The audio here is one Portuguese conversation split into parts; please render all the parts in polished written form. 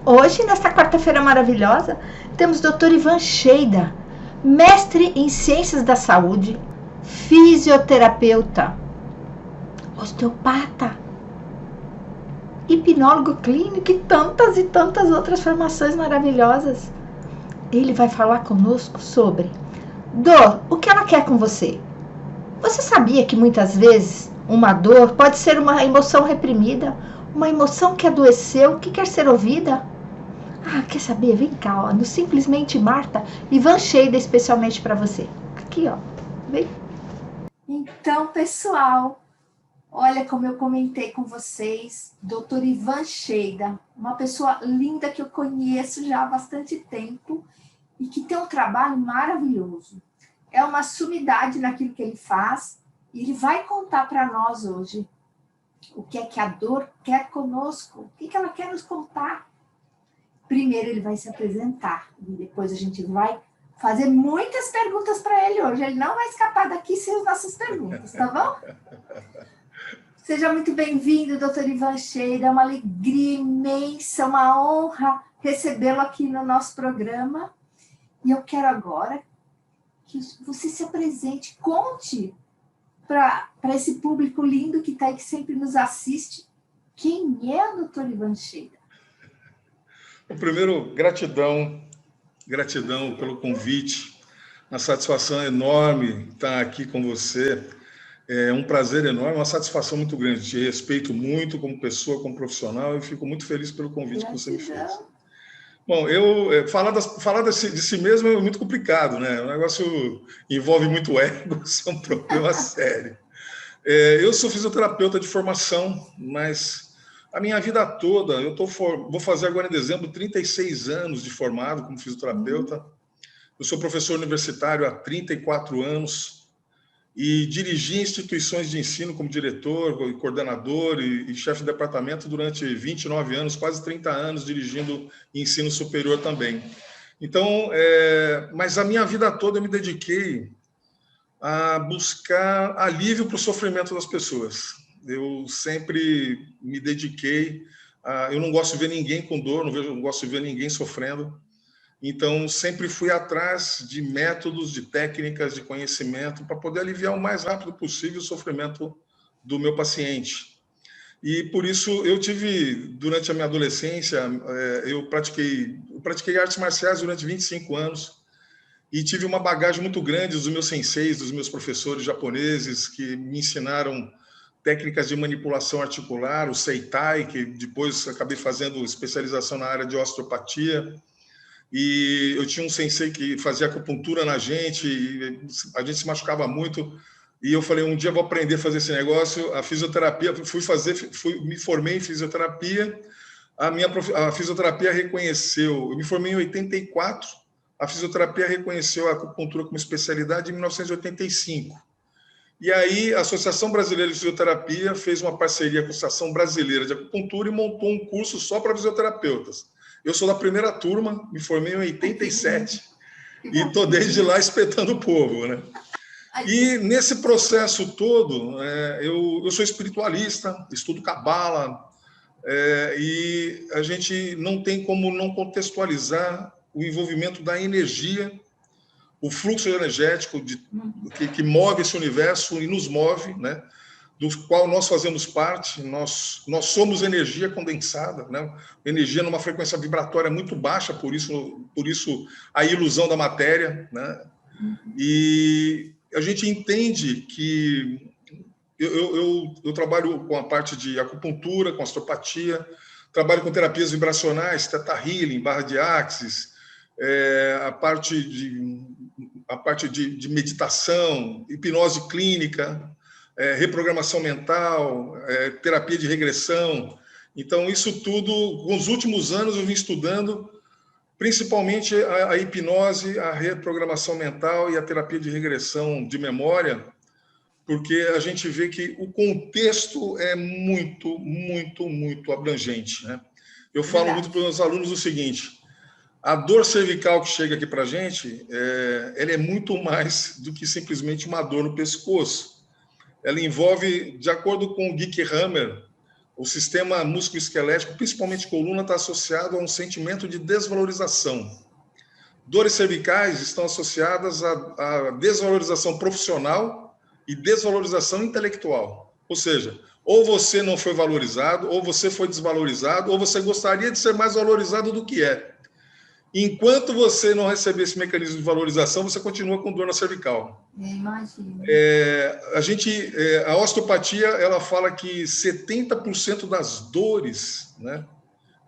Hoje, nesta quarta-feira maravilhosa, temos o Dr. Ivan Cheida, mestre em Ciências da Saúde, fisioterapeuta, osteopata, hipnólogo clínico e tantas outras formações maravilhosas. Ele vai falar conosco sobre dor, o que ela quer com você. Você sabia que muitas vezes uma dor pode ser uma emoção reprimida, uma emoção que adoeceu, que quer ser ouvida? Ah, quer saber? Vem cá, ó, no Simplesmente Marta, Ivan Cheida especialmente para você. Aqui, ó, vem. Então, pessoal, olha como eu comentei com vocês, Dr. Ivan Cheida, uma pessoa linda que eu conheço já há bastante tempo e que tem um trabalho maravilhoso. É uma sumidade naquilo que ele faz e ele vai contar para nós hoje o que é que a dor quer conosco, o que ela quer nos contar. Primeiro ele vai se apresentar e depois a gente vai fazer muitas perguntas para ele hoje. Ele não vai escapar daqui sem as nossas perguntas, tá bom? Seja muito bem-vindo, doutor Ivan Cheida. É uma alegria imensa, uma honra recebê-lo aqui no nosso programa. E eu quero agora que você se apresente, conte para esse público lindo que está aí, que sempre nos assiste, quem é o doutor Ivan Cheida. Primeiro, gratidão pelo convite. Uma satisfação enorme estar aqui com você. É um prazer enorme, uma satisfação muito grande. Te respeito muito como pessoa, como profissional, e fico muito feliz pelo convite que você me fez. Bom, falar de si mesmo é muito complicado, né? O negócio envolve muito ego, isso é um problema sério. Eu sou fisioterapeuta de formação, mas a minha vida toda, vou fazer agora em dezembro 36 anos de formado como fisioterapeuta. Eu sou professor universitário há 34 anos e dirigi instituições de ensino como diretor, coordenador e chefe de departamento durante 29 anos, quase 30 anos dirigindo ensino superior também. Então, mas a minha vida toda eu me dediquei a buscar alívio para o sofrimento das pessoas. Eu sempre me dediquei eu não gosto de ver ninguém com dor, não gosto de ver ninguém sofrendo. Então, sempre fui atrás de métodos, de técnicas, de conhecimento para poder aliviar o mais rápido possível o sofrimento do meu paciente. E por isso eu tive, durante a minha adolescência, eu pratiquei artes marciais durante 25 anos e tive uma bagagem muito grande dos meus senseis, dos meus professores japoneses que me ensinaram técnicas de manipulação articular, o Seitai, que depois acabei fazendo especialização na área de osteopatia. E eu tinha um sensei que fazia acupuntura na gente, e a gente se machucava muito. E eu falei, um dia eu vou aprender a fazer esse negócio. A fisioterapia, me formei em fisioterapia. A fisioterapia reconheceu, eu me formei em 84, a fisioterapia reconheceu a acupuntura como especialidade em 1985. E aí a Associação Brasileira de Fisioterapia fez uma parceria com a Associação Brasileira de Acupuntura e montou um curso só para fisioterapeutas. Eu sou da primeira turma, me formei em 87 e estou desde lá espetando o povo, né? E nesse processo todo, eu sou espiritualista, estudo cabala, e a gente não tem como não contextualizar o envolvimento da energia, o fluxo energético que move esse universo e nos move, né? Do qual nós fazemos parte, nós somos energia condensada, né? Energia numa frequência vibratória muito baixa, por isso a ilusão da matéria, né? E a gente entende que eu trabalho com a parte de acupuntura, com osteopatia, trabalho com terapias vibracionais, Theta Healing, barra de Axis, a parte de meditação, hipnose clínica, reprogramação mental, terapia de regressão. Então, isso tudo, com os últimos anos, eu vim estudando, principalmente a hipnose, a reprogramação mental e a terapia de regressão de memória, porque a gente vê que o contexto é muito, muito, muito abrangente, né? Eu falo muito para os meus alunos o seguinte: a dor cervical que chega aqui para a gente, ela é muito mais do que simplesmente uma dor no pescoço. Ela envolve, de acordo com o Dick Hammer, o sistema musculoesquelético, principalmente coluna, está associado a um sentimento de desvalorização. Dores cervicais estão associadas à desvalorização profissional e desvalorização intelectual. Ou seja, ou você não foi valorizado, ou você foi desvalorizado, ou você gostaria de ser mais valorizado do que é. Enquanto você não receber esse mecanismo de valorização, você continua com dor na cervical. Imagina. A osteopatia, ela fala que 70% das dores, né,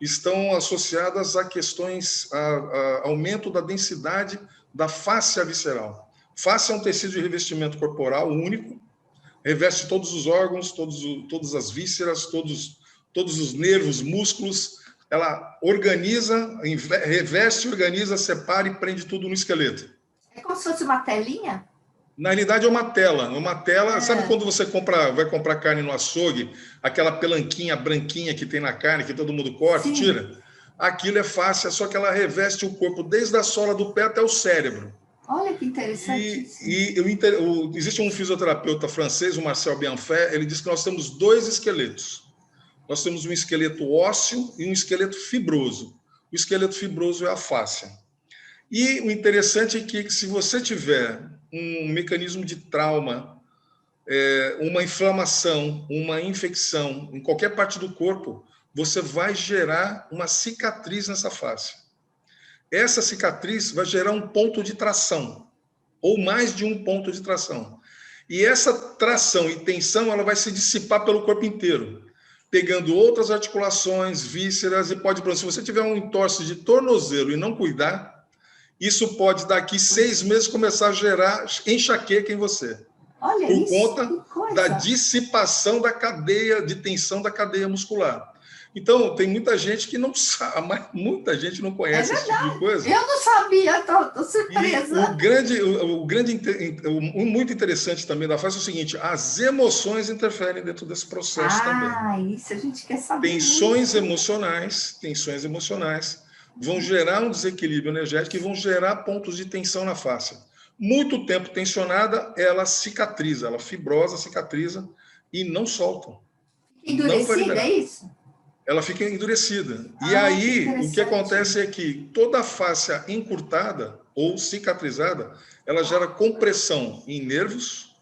estão associadas a questões, a aumento da densidade da fáscia visceral. Fáscia é um tecido de revestimento corporal único, reveste todos os órgãos, todas as vísceras, todos os nervos, músculos. Ela organiza, reveste, organiza, separa e prende tudo no esqueleto. É como se fosse uma telinha? Na realidade, é uma tela. Sabe quando você vai comprar carne no açougue, aquela pelanquinha branquinha que tem na carne, que todo mundo corta e tira? Aquilo é fácil, só que ela reveste o corpo desde a sola do pé até o cérebro. Olha que interessante. Existe um fisioterapeuta francês, o Marcel Bienfait, ele diz que nós temos 2 esqueletos. Nós temos um esqueleto ósseo e um esqueleto fibroso. O esqueleto fibroso é a fáscia. E o interessante é que, se você tiver um mecanismo de trauma, uma inflamação, uma infecção em qualquer parte do corpo, você vai gerar uma cicatriz nessa fáscia. Essa cicatriz vai gerar um ponto de tração, ou mais de um ponto de tração. E essa tração e tensão, ela vai se dissipar pelo corpo inteiro, pegando outras articulações, vísceras, e pode, se você tiver um entorse de tornozelo e não cuidar, isso pode, daqui 6 meses, começar a gerar enxaqueca em você. Olha por isso, conta da dissipação da cadeia, de tensão da cadeia muscular. Então, tem muita gente que não sabe, mas muita gente não conhece esse tipo de coisa. Eu não sabia, estou surpresa. Muito interessante também da fase é o seguinte: as emoções interferem dentro desse processo também. Isso a gente quer saber. Tensões emocionais vão gerar um desequilíbrio energético e vão gerar pontos de tensão na face. Muito tempo tensionada, ela cicatriza, ela fibrosa, cicatriza e não soltam. Endurecida, é isso? Ela fica endurecida. E aí, o que acontece é que toda a face encurtada ou cicatrizada, ela gera compressão em nervos,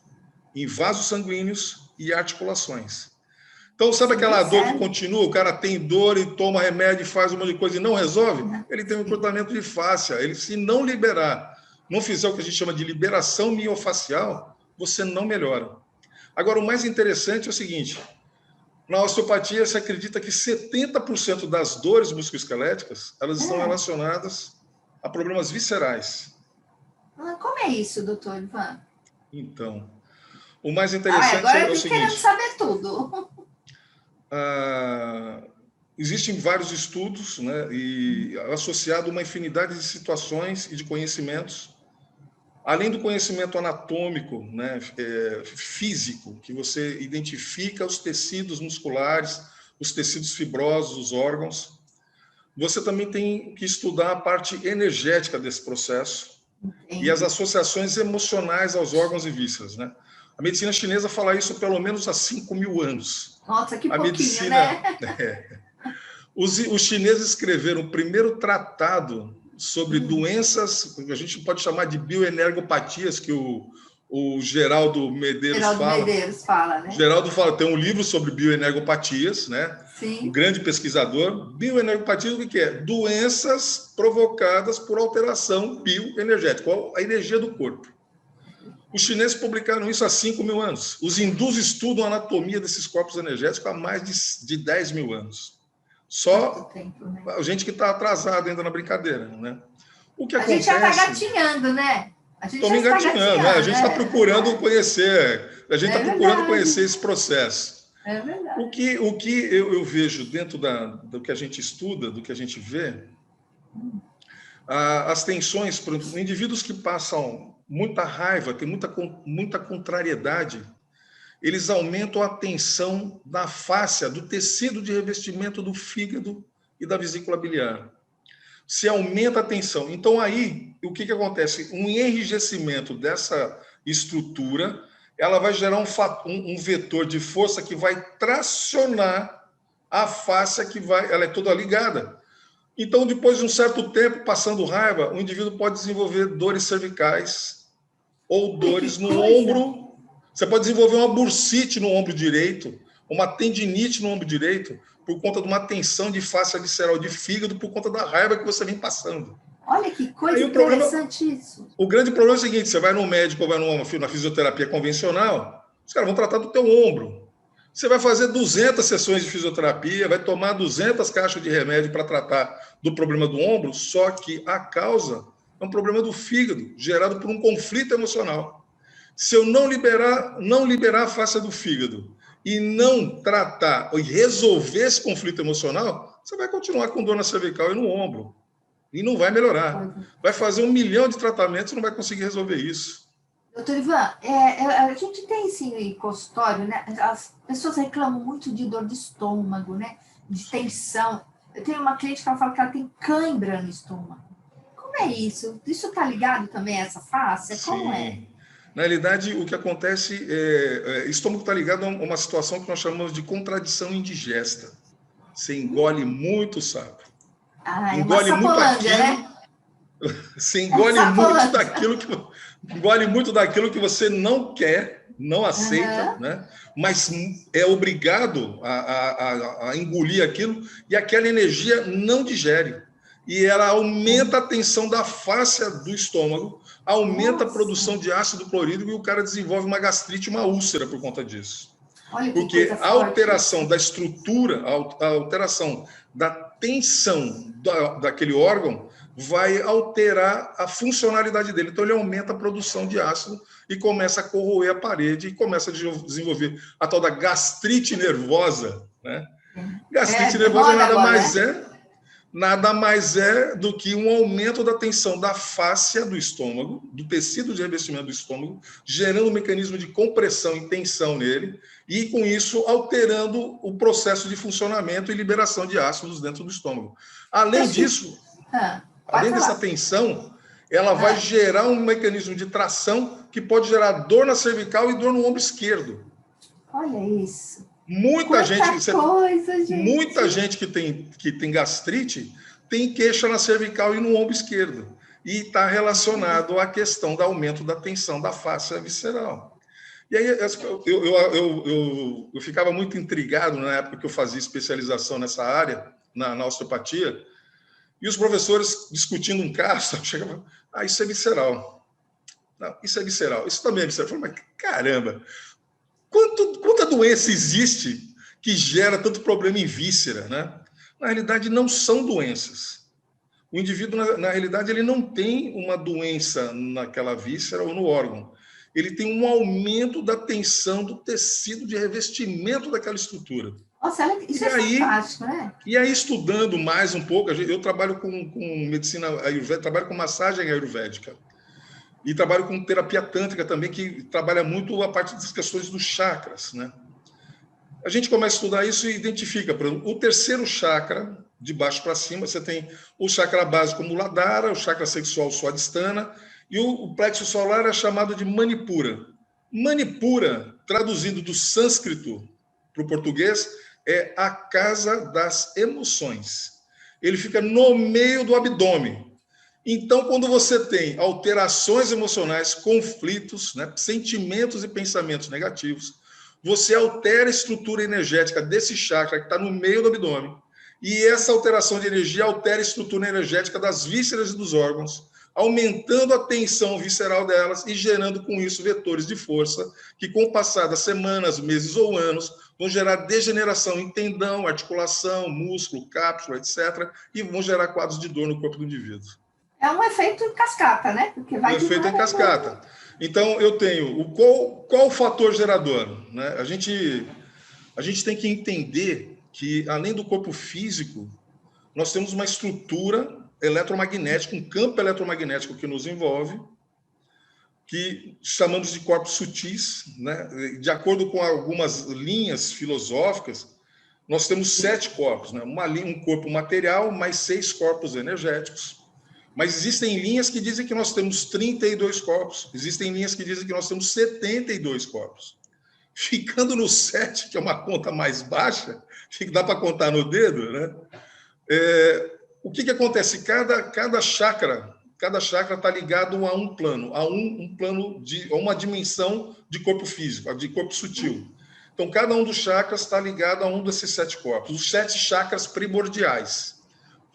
em vasos sanguíneos e articulações. Então, sabe aquela dor que continua? O cara tem dor e toma remédio, faz um monte de coisa e não resolve? Ele tem um encurtamento de face. Ele, se não liberar, não fizer o que a gente chama de liberação miofacial, você não melhora. Agora, o mais interessante é o seguinte: na osteopatia, se acredita que 70% das dores musculoesqueléticas, elas estão relacionadas a problemas viscerais. Como é isso, doutor Ivan? Então, o mais interessante é o seguinte... Agora eu querendo saber tudo. Existem vários estudos, né, e associado a uma infinidade de situações e de conhecimentos, além do conhecimento anatômico, né, físico, que você identifica os tecidos musculares, os tecidos fibrosos, os órgãos. Você também tem que estudar a parte energética desse processo. Entendi. E as associações emocionais aos órgãos e vísceras, né? A medicina chinesa fala isso pelo menos há 5.000 anos. Nossa, que pouquinho, medicina, né? Os chineses escreveram o primeiro tratado sobre doenças, que a gente pode chamar de bioenergopatias, que o Geraldo Medeiros fala. Né? Geraldo fala, tem um livro sobre bioenergopatias, né? Sim. Um grande pesquisador. Bioenergopatias, o que é? Doenças provocadas por alteração bioenergética, a energia do corpo. Os chineses publicaram isso há 5.000 anos. Os hindus estudam a anatomia desses corpos energéticos há mais de 10.000 anos. Só tempo, né? A gente que está atrasado ainda na brincadeira, né? O que acontece... A gente já está gatinhando, né? Estamos engatinhando, né? A gente está procurando conhecer, procurando conhecer esse processo. É verdade. O que eu vejo dentro do que a gente estuda, do que a gente vê, as tensões, por exemplo, indivíduos que passam muita raiva, tem muita contrariedade, eles aumentam a tensão da fáscia, do tecido de revestimento do fígado e da vesícula biliar. Se aumenta a tensão. Então, aí, o que acontece? Um enrijecimento dessa estrutura, ela vai gerar um vetor de força que vai tracionar a face que vai, ela é toda ligada. Então, depois de um certo tempo, passando raiva, o indivíduo pode desenvolver dores cervicais ou dores no ombro. Você pode desenvolver uma bursite no ombro direito, uma tendinite no ombro direito, por conta de uma tensão de face visceral de fígado, por conta da raiva que você vem passando. Olha que coisa interessante isso. O grande problema é o seguinte, você vai no médico ou vai na fisioterapia convencional, os caras vão tratar do teu ombro. Você vai fazer 200 sessões de fisioterapia, vai tomar 200 caixas de remédio para tratar do problema do ombro, só que a causa é um problema do fígado, gerado por um conflito emocional. Se eu não liberar a face do fígado e não tratar e resolver esse conflito emocional, você vai continuar com dor na cervical e no ombro. E não vai melhorar. Vai fazer 1 milhão de tratamentos e não vai conseguir resolver isso. Doutor Ivan, a gente tem esse consultório, né? As pessoas reclamam muito de dor de estômago, né? De tensão. Eu tenho uma cliente que ela fala que ela tem cãibra no estômago. Como é isso? Isso está ligado também a essa face? Como é? Na realidade, o que acontece estômago está ligado a uma situação que nós chamamos de contradição indigesta. Você engole muito sapo. Engole muito aquilo, né? Você engole muito daquilo que você não quer, não aceita, né? Mas é obrigado a engolir aquilo e aquela energia não digere. E ela aumenta a tensão da face do estômago, aumenta a produção de ácido clorídrico e o cara desenvolve uma gastrite, uma úlcera por conta disso. Porque a alteração da estrutura, a alteração da tensão daquele órgão vai alterar a funcionalidade dele. Então, ele aumenta a produção de ácido e começa a corroer a parede e começa a desenvolver a tal da gastrite nervosa. Né? Gastrite nervosa nada mais é do que um aumento da tensão da fáscia do estômago, do tecido de revestimento do estômago, gerando um mecanismo de compressão e tensão nele, e com isso alterando o processo de funcionamento e liberação de ácidos dentro do estômago. Além disso, além dessa tensão, ela vai gerar um mecanismo de tração que pode gerar dor na cervical e dor no ombro esquerdo. Olha isso. Muita gente que tem gastrite tem queixa na cervical e no ombro esquerdo. E está relacionado à questão do aumento da tensão da face visceral. E aí eu ficava muito intrigado na época que eu fazia especialização nessa área, na osteopatia, e os professores discutindo um caso, chegavam, isso é visceral. Não, isso é visceral. Isso também é visceral. Eu falei, mas caramba, quanta doença existe que gera tanto problema em víscera, né? Na realidade, não são doenças. O indivíduo, na realidade, ele não tem uma doença naquela víscera ou no órgão. Ele tem um aumento da tensão do tecido de revestimento daquela estrutura. Nossa, isso é fantástico, né? E aí, estudando mais um pouco, eu trabalho com medicina ayurvédica, trabalho com massagem ayurvédica. E trabalho com terapia tântrica também, que trabalha muito a parte das questões dos chakras, né? A gente começa a estudar isso e identifica, por exemplo, o terceiro chakra, de baixo para cima, você tem o chakra básico Muladhara, o chakra sexual Swadhisthana, e o plexo solar é chamado de Manipura. Manipura, traduzindo do sânscrito para o português, é a casa das emoções. Ele fica no meio do abdômen. Então, quando você tem alterações emocionais, conflitos, né, sentimentos e pensamentos negativos, você altera a estrutura energética desse chakra que está no meio do abdômen. E essa alteração de energia altera a estrutura energética das vísceras e dos órgãos, aumentando a tensão visceral delas e gerando com isso vetores de força que, com o passar das semanas, meses ou anos, vão gerar degeneração em tendão, articulação, músculo, cápsula, etc. E vão gerar quadros de dor no corpo do indivíduo. É um efeito em cascata, né? Porque vai efeito em cascata. Então, eu tenho qual o fator gerador? Né? A gente tem que entender que, além do corpo físico, nós temos uma estrutura eletromagnética, um campo eletromagnético que nos envolve, que chamamos de corpos sutis. Né? De acordo com algumas linhas filosóficas, nós temos 7 corpos. Né? Um corpo material, mais 6 corpos energéticos. Mas existem linhas que dizem que nós temos 32 corpos. Existem linhas que dizem que nós temos 72 corpos. Ficando no 7, que é uma conta mais baixa, que dá para contar no dedo, né? O que acontece? Cada chakra está ligado a um plano, a uma dimensão de corpo físico, de corpo sutil. Então, cada um dos chakras está ligado a um desses 7 corpos, os 7 chakras primordiais.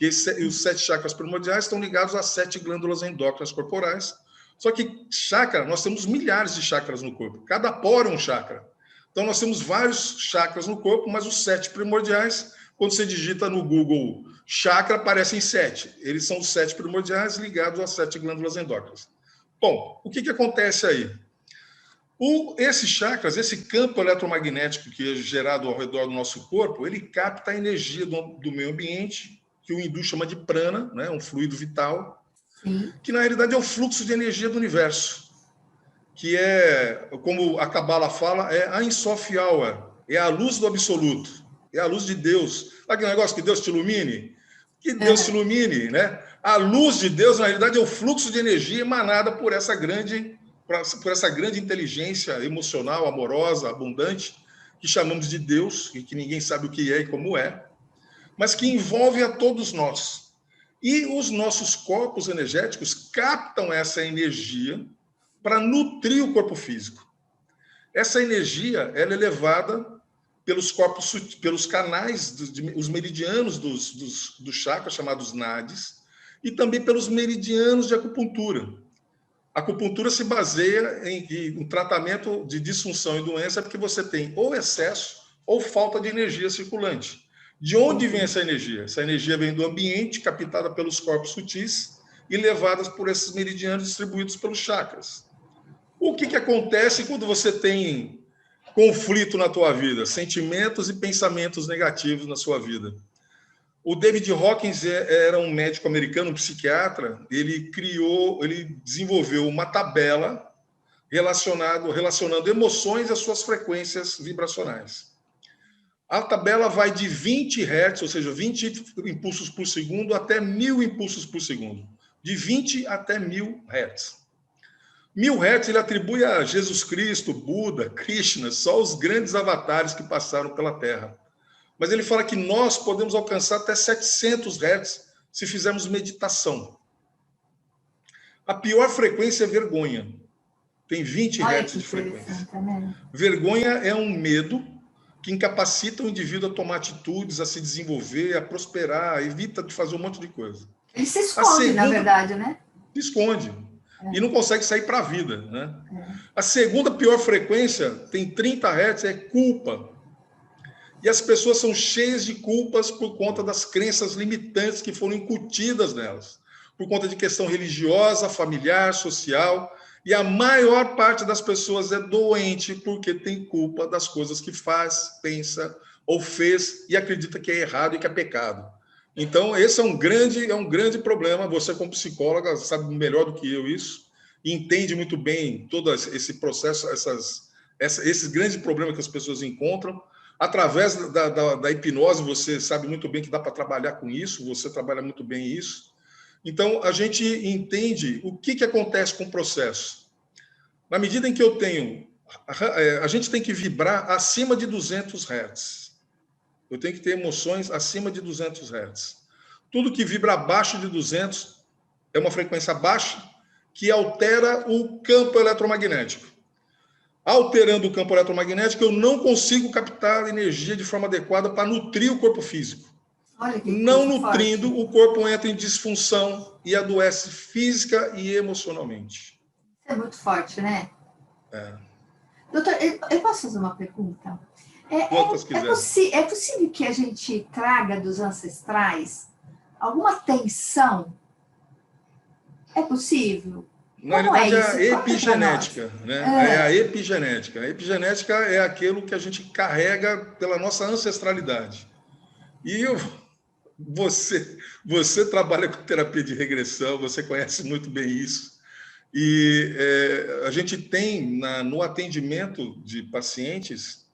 E os 7 chakras primordiais estão ligados às 7 glândulas endócrinas corporais. Só que chakra, nós temos milhares de chakras no corpo. Cada poro é um chakra. Então, nós temos vários chakras no corpo, mas os 7 primordiais, quando você digita no Google chakra, aparecem 7. Eles são os 7 primordiais ligados às 7 glândulas endócrinas. Bom, o que acontece aí? Esses chakras, esse campo eletromagnético que é gerado ao redor do nosso corpo, ele capta a energia do meio ambiente, que o hindu chama de prana, né, um fluido vital, que na realidade é o fluxo de energia do universo, que é, como a Kabbalah fala, é a Ein Sof Hour, é a luz do absoluto, é a luz de Deus. Sabe aquele negócio que Deus te ilumine? Que Deus te ilumine, né? A luz de Deus, na realidade, é o fluxo de energia emanada por essa grande inteligência emocional, amorosa, abundante, que chamamos de Deus, e que ninguém sabe o que é e como é, mas que envolve a todos nós. E os nossos corpos energéticos captam essa energia para nutrir o corpo físico. Essa energia ela é levada pelos corpos, pelos canais, os meridianos dos chakras, chamados nadis, e também pelos meridianos de acupuntura. A acupuntura se baseia em tratamento de disfunção e doença porque você tem ou excesso ou falta de energia circulante. De onde vem essa energia? Essa energia vem do ambiente, captada pelos corpos sutis e levadas por esses meridianos distribuídos pelos chakras. O que acontece quando você tem conflito na tua vida? Sentimentos e pensamentos negativos na sua vida. O David Hawkins era um médico americano, um psiquiatra. Ele desenvolveu uma tabela relacionando emoções às suas frequências vibracionais. A tabela vai de 20 Hz, ou seja, 20 impulsos por segundo, até 1000 impulsos por segundo. De 20 até 1000 Hz. 1000 Hz ele atribui a Jesus Cristo, Buda, Krishna, só os grandes avatares que passaram pela Terra. Mas ele fala que nós podemos alcançar até 700 Hz se fizermos meditação. A pior frequência é vergonha. Tem 20 Hz de frequência. Vergonha é um medo que incapacita o indivíduo a tomar atitudes, a se desenvolver, a prosperar, evita de fazer um monte de coisa. Ele se esconde, na verdade, né? Se esconde. E não consegue sair para a vida, né? A segunda pior frequência, tem 30 Hz, é culpa. E as pessoas são cheias de culpas por conta das crenças limitantes que foram incutidas nelas, por conta de questão religiosa, familiar, social. E a maior parte das pessoas é doente porque tem culpa das coisas que faz, pensa ou fez e acredita que é errado e que é pecado. Então, esse é um grande problema. Você, como psicóloga, sabe melhor do que eu isso, e entende muito bem todo esse processo, esses grandes problemas que as pessoas encontram. Através da hipnose, você sabe muito bem que dá para trabalhar com isso, você trabalha muito bem isso. Então, a gente entende o que acontece com o processo. Na medida em que a gente tem que vibrar acima de 200 Hz. Eu tenho que ter emoções acima de 200 Hz. Tudo que vibra abaixo de 200 é uma frequência baixa que altera o campo eletromagnético. Alterando o campo eletromagnético, eu não consigo captar energia de forma adequada para nutrir o corpo físico. Não nutrindo, forte. O corpo entra em disfunção e adoece física e emocionalmente. Isso é muito forte, né? Doutor, eu posso fazer uma pergunta? É possível que a gente traga dos ancestrais alguma tensão? É possível? Na realidade, é a epigenética, né? É a epigenética. A epigenética é aquilo que a gente carrega pela nossa ancestralidade. E você trabalha com terapia de regressão, você conhece muito bem isso. E a gente tem, no atendimento de pacientes,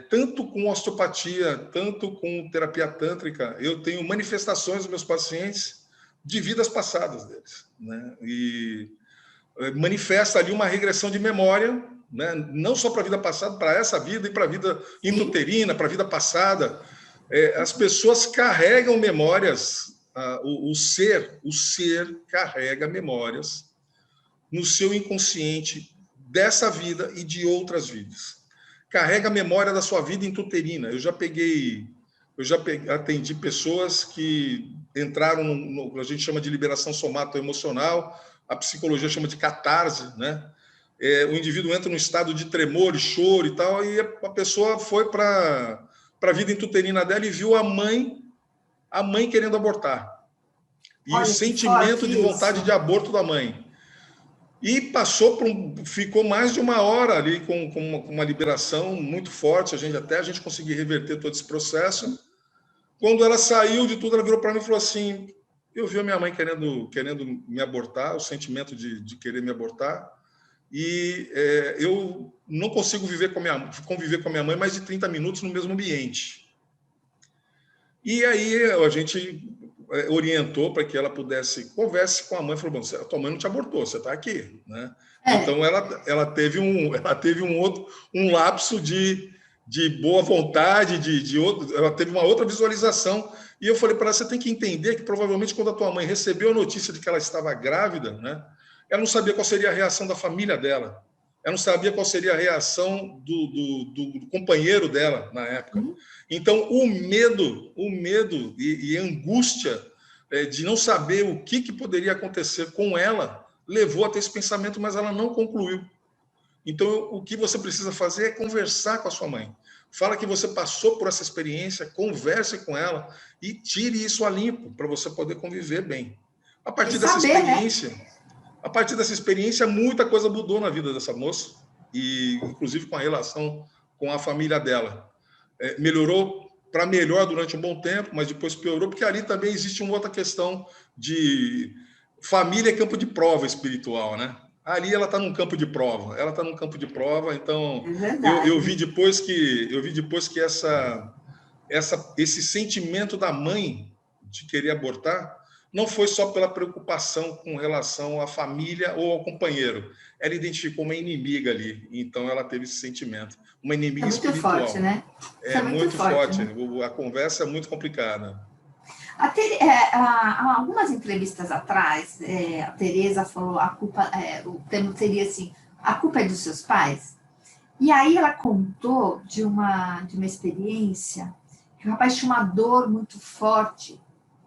tanto com osteopatia, tanto com terapia tântrica, eu tenho manifestações dos meus pacientes de vidas passadas deles, né? E manifesta ali uma regressão de memória né? Não só para a vida passada, para essa vida e para a vida intrauterina, para a vida passada. As pessoas carregam memórias, o ser carrega memórias no seu inconsciente dessa vida e de outras vidas. Carrega a memória da sua vida intrauterina. Eu já atendi pessoas que entraram no a gente chama de liberação somatoemocional, a psicologia chama de catarse, né? O indivíduo entra num estado de tremor e choro e tal, e a pessoa foi para a vida intrauterina dela e viu a mãe querendo abortar. E olha, o sentimento de vontade de aborto da mãe. E ficou mais de uma hora ali com uma liberação muito forte, a gente conseguiu reverter todo esse processo. Quando ela saiu de tudo, ela virou para mim e falou assim: eu vi a minha mãe querendo me abortar, o sentimento de querer me abortar, e eu não consigo conviver com a minha mãe mais de 30 minutos no mesmo ambiente. E aí a gente orientou para que ela converse com a mãe, falou: bom, a tua mãe não te abortou, você está aqui, né? Então ela teve um lapso de boa vontade, ela teve uma outra visualização. E eu falei para ela: você tem que entender que provavelmente quando a tua mãe recebeu a notícia de que ela estava grávida, né, ela não sabia qual seria a reação da família dela, ela não sabia qual seria a reação do companheiro dela na época. Então, o medo e a angústia de não saber o que poderia acontecer com ela levou a ter esse pensamento, mas ela não concluiu. Então, o que você precisa fazer é conversar com a sua mãe. Fala que você passou por essa experiência, converse com ela e tire isso a limpo para você poder conviver bem. A partir dessa experiência, muita coisa mudou na vida dessa moça, e inclusive com a relação com a família dela. Melhorou para melhor durante um bom tempo, mas depois piorou, porque ali também existe uma outra questão de família é campo de prova espiritual, né? Ali ela está num campo de prova, então eu vi depois que esse sentimento da mãe de querer abortar não foi só pela preocupação com relação à família ou ao companheiro, ela identificou uma inimiga ali, então ela teve esse sentimento, uma inimiga espiritual. Muito forte, né? É muito forte, né? A conversa é muito complicada. Algumas entrevistas atrás, a Tereza falou o termo seria assim: a culpa é dos seus pais. E aí ela contou de uma experiência que o rapaz tinha uma dor muito forte,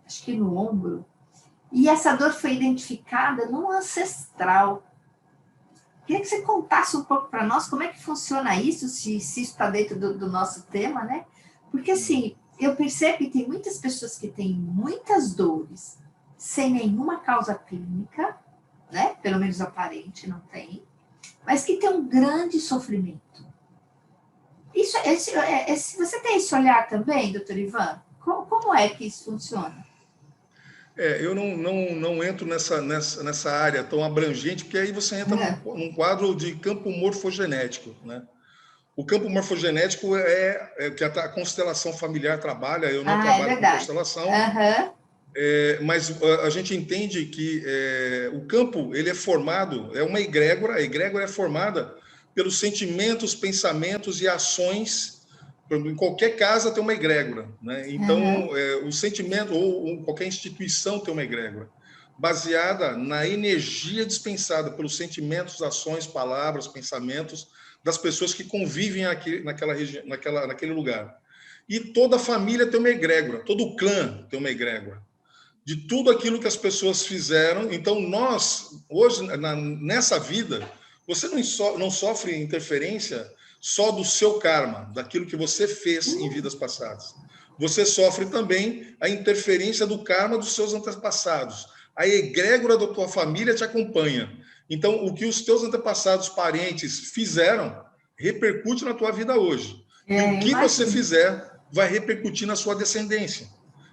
acho que no ombro, e essa dor foi identificada no ancestral. Queria que você contasse um pouco para nós como é que funciona isso, se isso está dentro do nosso tema, né? Porque, assim, eu percebo que tem muitas pessoas que têm muitas dores sem nenhuma causa clínica, né? Pelo menos aparente, não tem, mas que tem um grande sofrimento. Você tem esse olhar também, doutor Ivan? Como é que isso funciona? Eu não entro nessa área tão abrangente, porque aí você entra num quadro de campo morfogenético, né? O campo morfogenético é que a constelação familiar trabalha, eu não trabalho com constelação, mas a gente entende que o campo ele é formado, é uma egrégora, a egrégora é formada pelos sentimentos, pensamentos e ações. Em qualquer casa tem uma egrégora, né? Então, o sentimento ou qualquer instituição tem uma egrégora, baseada na energia dispensada pelos sentimentos, ações, palavras, pensamentos das pessoas que convivem aqui, naquele lugar. E toda família tem uma egrégora, todo clã tem uma egrégora, de tudo aquilo que as pessoas fizeram. Então, nós, hoje, nessa vida, você não sofre interferência só do seu karma, daquilo que você fez em vidas passadas. Você sofre também a interferência do karma dos seus antepassados. A egrégora da tua família te acompanha. Então, o que os teus antepassados, parentes fizeram, repercute na tua vida hoje. E o que você fizer vai repercutir na sua descendência.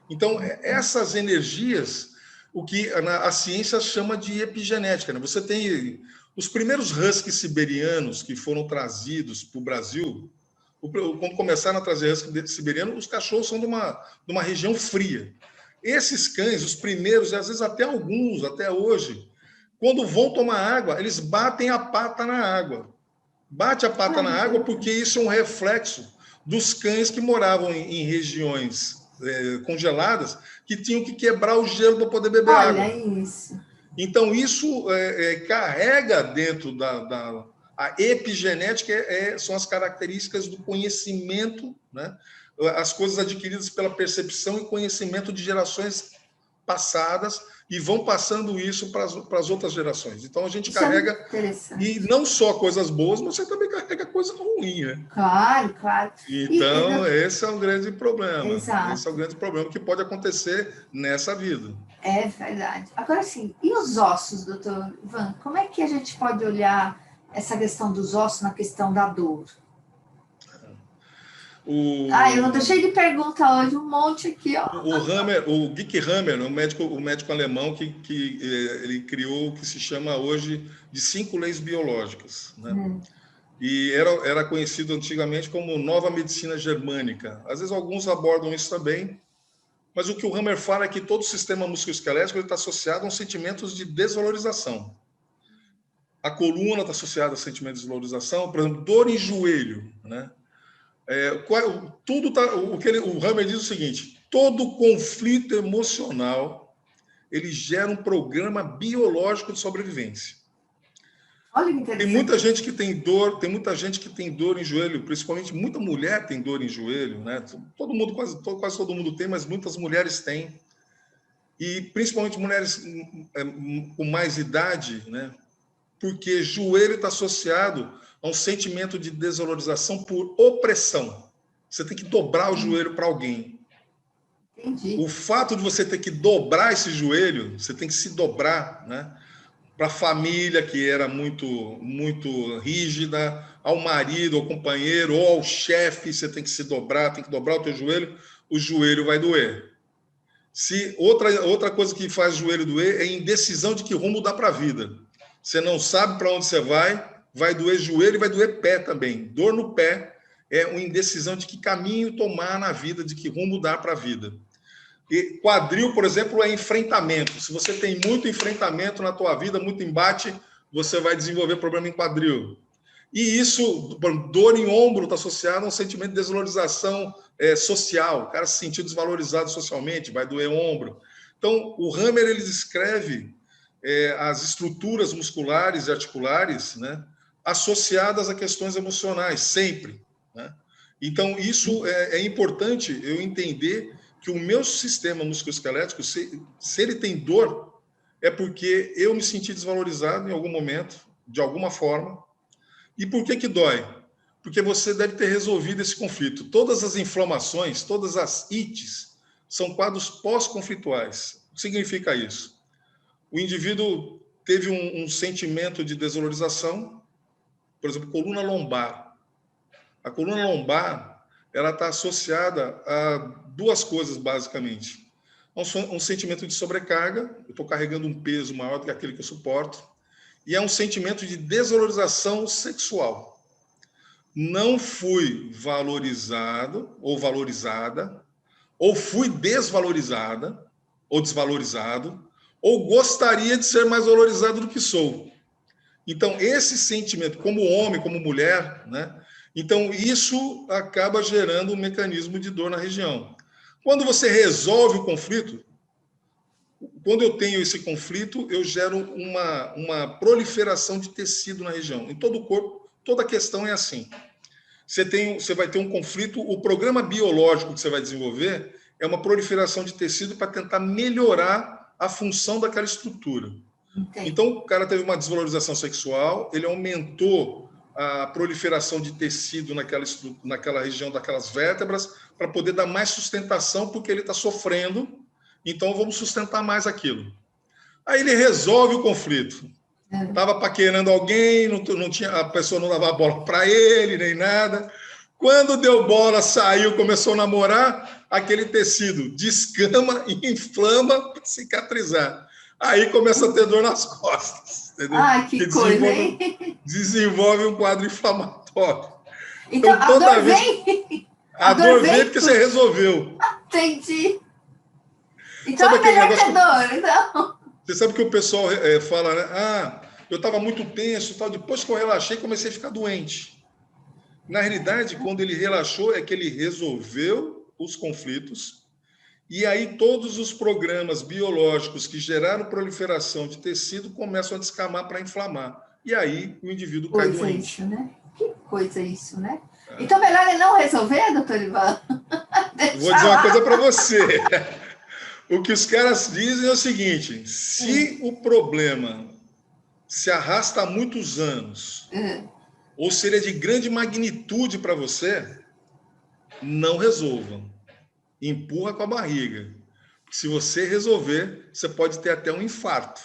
Então, essas energias, o que a ciência chama de epigenética, né? Você tem os primeiros huskies siberianos que foram trazidos para o Brasil. Quando começaram a trazer huskies siberianos, os cachorros são de uma região fria. Esses cães, os primeiros, e às vezes até alguns, até hoje, quando vão tomar água, eles batem a pata na água. Bate a pata na água porque isso é um reflexo dos cães que moravam em regiões congeladas, que tinham que quebrar o gelo para poder beber água. Olha isso. Então, isso carrega dentro a epigenética, são as características do conhecimento, né? As coisas adquiridas pela percepção e conhecimento de gerações passadas, e vão passando isso para as outras gerações. Então, a gente carrega, e não só coisas boas, mas você também carrega coisa ruim, né? Claro, claro. Então, esse é um grande problema. Exato. Esse é o grande problema que pode acontecer nessa vida. É verdade. Agora, sim, e os ossos, doutor Ivan? Como é que a gente pode olhar essa questão dos ossos na questão da dor? Eu não deixei de pergunta hoje, um monte aqui, ó. O Dick Hammer, o médico alemão que ele criou o que se chama hoje de 5 leis biológicas, né? E era conhecido antigamente como nova medicina germânica. Às vezes alguns abordam isso também, mas o que o Hammer fala é que todo o sistema musculoesquelético está associado a sentimentos de desvalorização. A coluna está associada a sentimentos de desvalorização, por exemplo, dor em joelho, né? Tudo tá, o Hammer diz o seguinte: todo conflito emocional ele gera um programa biológico de sobrevivência. Olha que interessante. Tem muita gente que tem dor, em joelho, principalmente muita mulher tem dor em joelho, né? Todo mundo, quase todo mundo tem, mas muitas mulheres têm. E principalmente mulheres com mais idade, né? Porque joelho está associado a um sentimento de desvalorização por opressão. Você tem que dobrar o joelho para alguém. Entendi. O fato de você ter que dobrar esse joelho, você tem que se dobrar, né? Para a família, que era muito, muito rígida, ao marido, ao companheiro, ou ao chefe, você tem que se dobrar, tem que dobrar o joelho vai doer. Outra coisa que faz o joelho doer é a indecisão de que rumo dá para a vida. Você não sabe para onde você vai doer joelho e vai doer pé também. Dor no pé é uma indecisão de que caminho tomar na vida, de que rumo dar para a vida. E quadril, por exemplo, é enfrentamento. Se você tem muito enfrentamento na tua vida, muito embate, você vai desenvolver problema em quadril. E isso, dor em ombro, está associado a um sentimento de desvalorização social. O cara se sentiu desvalorizado socialmente, vai doer ombro. Então, o Hammer ele descreve as estruturas musculares e articulares, né, associadas a questões emocionais, sempre, né? Então, isso é importante eu entender que o meu sistema musculoesquelético, se ele tem dor, é porque eu me senti desvalorizado em algum momento, de alguma forma. E por que dói? Porque você deve ter resolvido esse conflito. Todas as inflamações, todas as ites, são quadros pós-conflituais. O que significa isso? O indivíduo teve um sentimento de desvalorização, por exemplo, coluna lombar. A coluna lombar ela está associada a duas coisas, basicamente. Um sentimento de sobrecarga, eu estou carregando um peso maior do que aquele que eu suporto, e é um sentimento de desvalorização sexual. Não fui valorizado ou valorizada, ou fui desvalorizada ou desvalorizado, ou gostaria de ser mais valorizado do que sou. Então, esse sentimento, como homem, como mulher, né? Então, isso acaba gerando um mecanismo de dor na região. Quando você resolve o conflito, quando eu tenho esse conflito, eu gero uma proliferação de tecido na região. Em todo o corpo, toda a questão é assim. Você vai ter um conflito, o programa biológico que você vai desenvolver é uma proliferação de tecido para tentar melhorar a função daquela estrutura. Entendi. Então, o cara teve uma desvalorização sexual, ele aumentou a proliferação de tecido naquela região daquelas vértebras para poder dar mais sustentação, porque ele está sofrendo, então vamos sustentar mais aquilo. Aí ele resolve o conflito. Estava paquerando alguém, não tinha, a pessoa não dava bola para ele, nem nada. Quando deu bola, saiu, começou a namorar, aquele tecido descama e inflama para cicatrizar. Aí começa a ter dor nas costas. Entendeu? Ai, que coisa, hein? Desenvolve um quadro inflamatório. Então a dor vem? A dor vem porque você resolveu. Entendi. Então é melhor ter dor, então. Você sabe que o pessoal fala, né? eu estava muito tenso, tal. Depois que eu relaxei, comecei a ficar doente. Na realidade, quando ele relaxou, é que ele resolveu os conflitos, e aí todos os programas biológicos que geraram proliferação de tecido começam a descamar para inflamar. E aí o indivíduo cai Coisa doente. isso, né? Que coisa isso, né? Então, melhor é não resolver, doutor Ivan? Vou dizer uma coisa para você. O que os caras dizem é o seguinte: se o problema se arrasta há muitos anos, ou se ele é de grande magnitude para você, não resolva. Empurra com a barriga. Se você resolver, você pode ter até um infarto.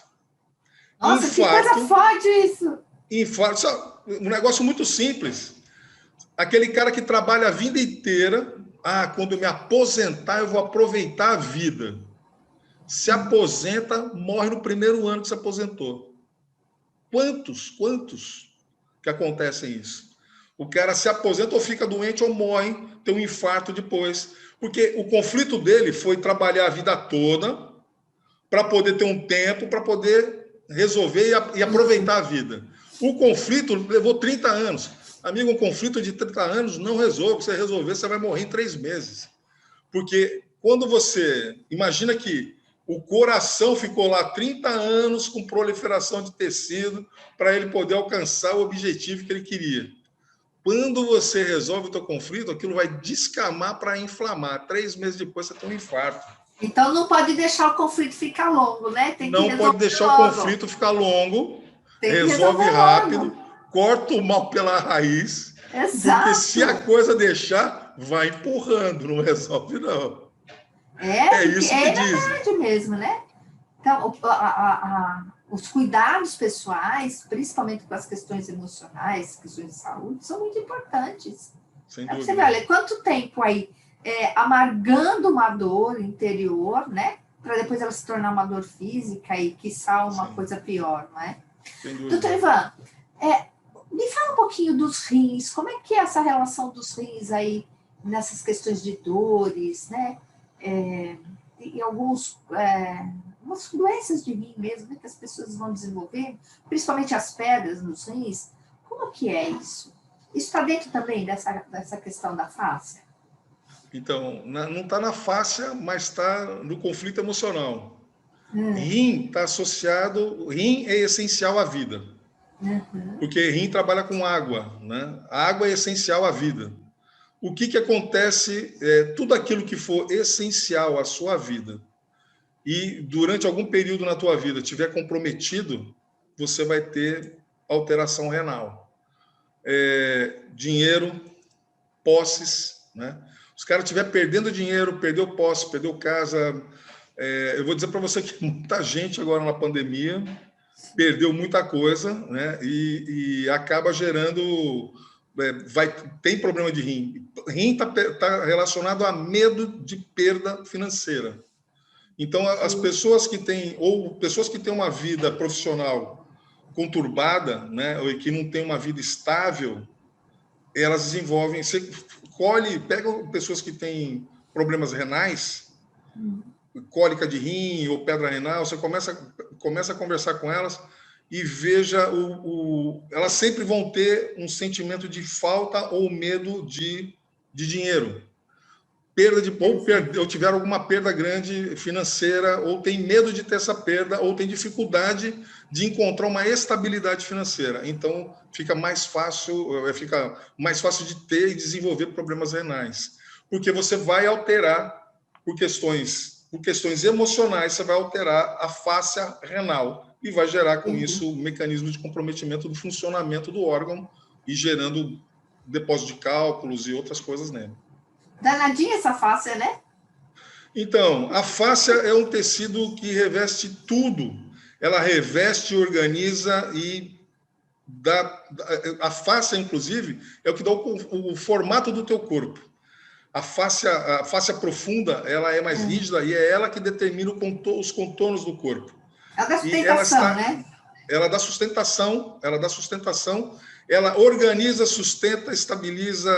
Nossa, que coisa forte isso! Infarto, só um negócio muito simples. Aquele cara que trabalha a vida inteira, quando eu me aposentar, eu vou aproveitar a vida. Se aposenta, morre no primeiro ano que se aposentou. Quantos que acontecem isso? O cara se aposenta ou fica doente ou morre, tem um infarto depois. Porque o conflito dele foi trabalhar a vida toda para poder ter um tempo, para poder resolver e aproveitar a vida. O conflito levou 30 anos. Amigo, um conflito de 30 anos não resolve. Se você resolver, você vai morrer em 3 meses. Porque quando você... Imagina que o coração ficou lá 30 anos com proliferação de tecido para ele poder alcançar o objetivo que ele queria. Quando você resolve o teu conflito, aquilo vai descamar para inflamar. 3 meses depois você tem um infarto. Então não pode deixar o conflito ficar longo, né? Tem que não pode deixar logo. O conflito ficar longo, resolve rápido, logo. Corta o mal pela raiz. Exato. Porque se a coisa deixar, vai empurrando, não resolve não. É isso que dizem. É verdade mesmo, né? Então, os cuidados pessoais, principalmente com as questões emocionais, questões de saúde, são muito importantes. Sem dúvida. Você vê, olha, quanto tempo aí amargando uma dor interior, né? Para depois ela se tornar uma dor física e, quiçá, uma coisa pior, não é? Doutor Ivan, me fala um pouquinho dos rins. Como é que é essa relação dos rins aí nessas questões de dores, né? E algumas doenças de rim mesmo, né, que as pessoas vão desenvolver, principalmente as pedras nos rins. Como que é isso? Isso está dentro também dessa questão da fáscia? Então, não está na fáscia, mas está no conflito emocional. Rim está associado... Rim é essencial à vida. Porque rim trabalha com água, né? A água é essencial à vida. O que acontece? Tudo aquilo que for essencial à sua vida e durante algum período na tua vida estiver comprometido, você vai ter alteração renal. Dinheiro, posses, né? Os caras estiver perdendo dinheiro, perdeu posse, perdeu casa. Eu vou dizer para você que muita gente agora na pandemia perdeu muita coisa, né? E acaba gerando... tem problema de rim. Rim está relacionado a medo de perda financeira. Então, as pessoas que têm uma vida profissional conturbada, né, ou que não tem uma vida estável, elas desenvolvem... Você pega pessoas que têm problemas renais, cólica de rim ou pedra renal, você começa a conversar com elas e veja elas sempre vão ter um sentimento de falta ou medo de dinheiro. Ou tiveram alguma perda grande financeira, ou tem medo de ter essa perda, ou tem dificuldade de encontrar uma estabilidade financeira. Então, fica mais fácil de ter e desenvolver problemas renais. Porque você vai alterar, por questões emocionais, você vai alterar a fáscia renal e vai gerar com isso um mecanismo de comprometimento do funcionamento do órgão e gerando depósito de cálculos e outras coisas nele. Danadinha essa fáscia, né? Então, a fáscia é um tecido que reveste tudo. Ela reveste, organiza e dá... A fáscia, inclusive, é o que dá o formato do teu corpo. A fáscia profunda, ela é mais rígida e é ela que determina os contornos do corpo. Ela dá sustentação, né? Ela dá sustentação, ela organiza, sustenta, estabiliza,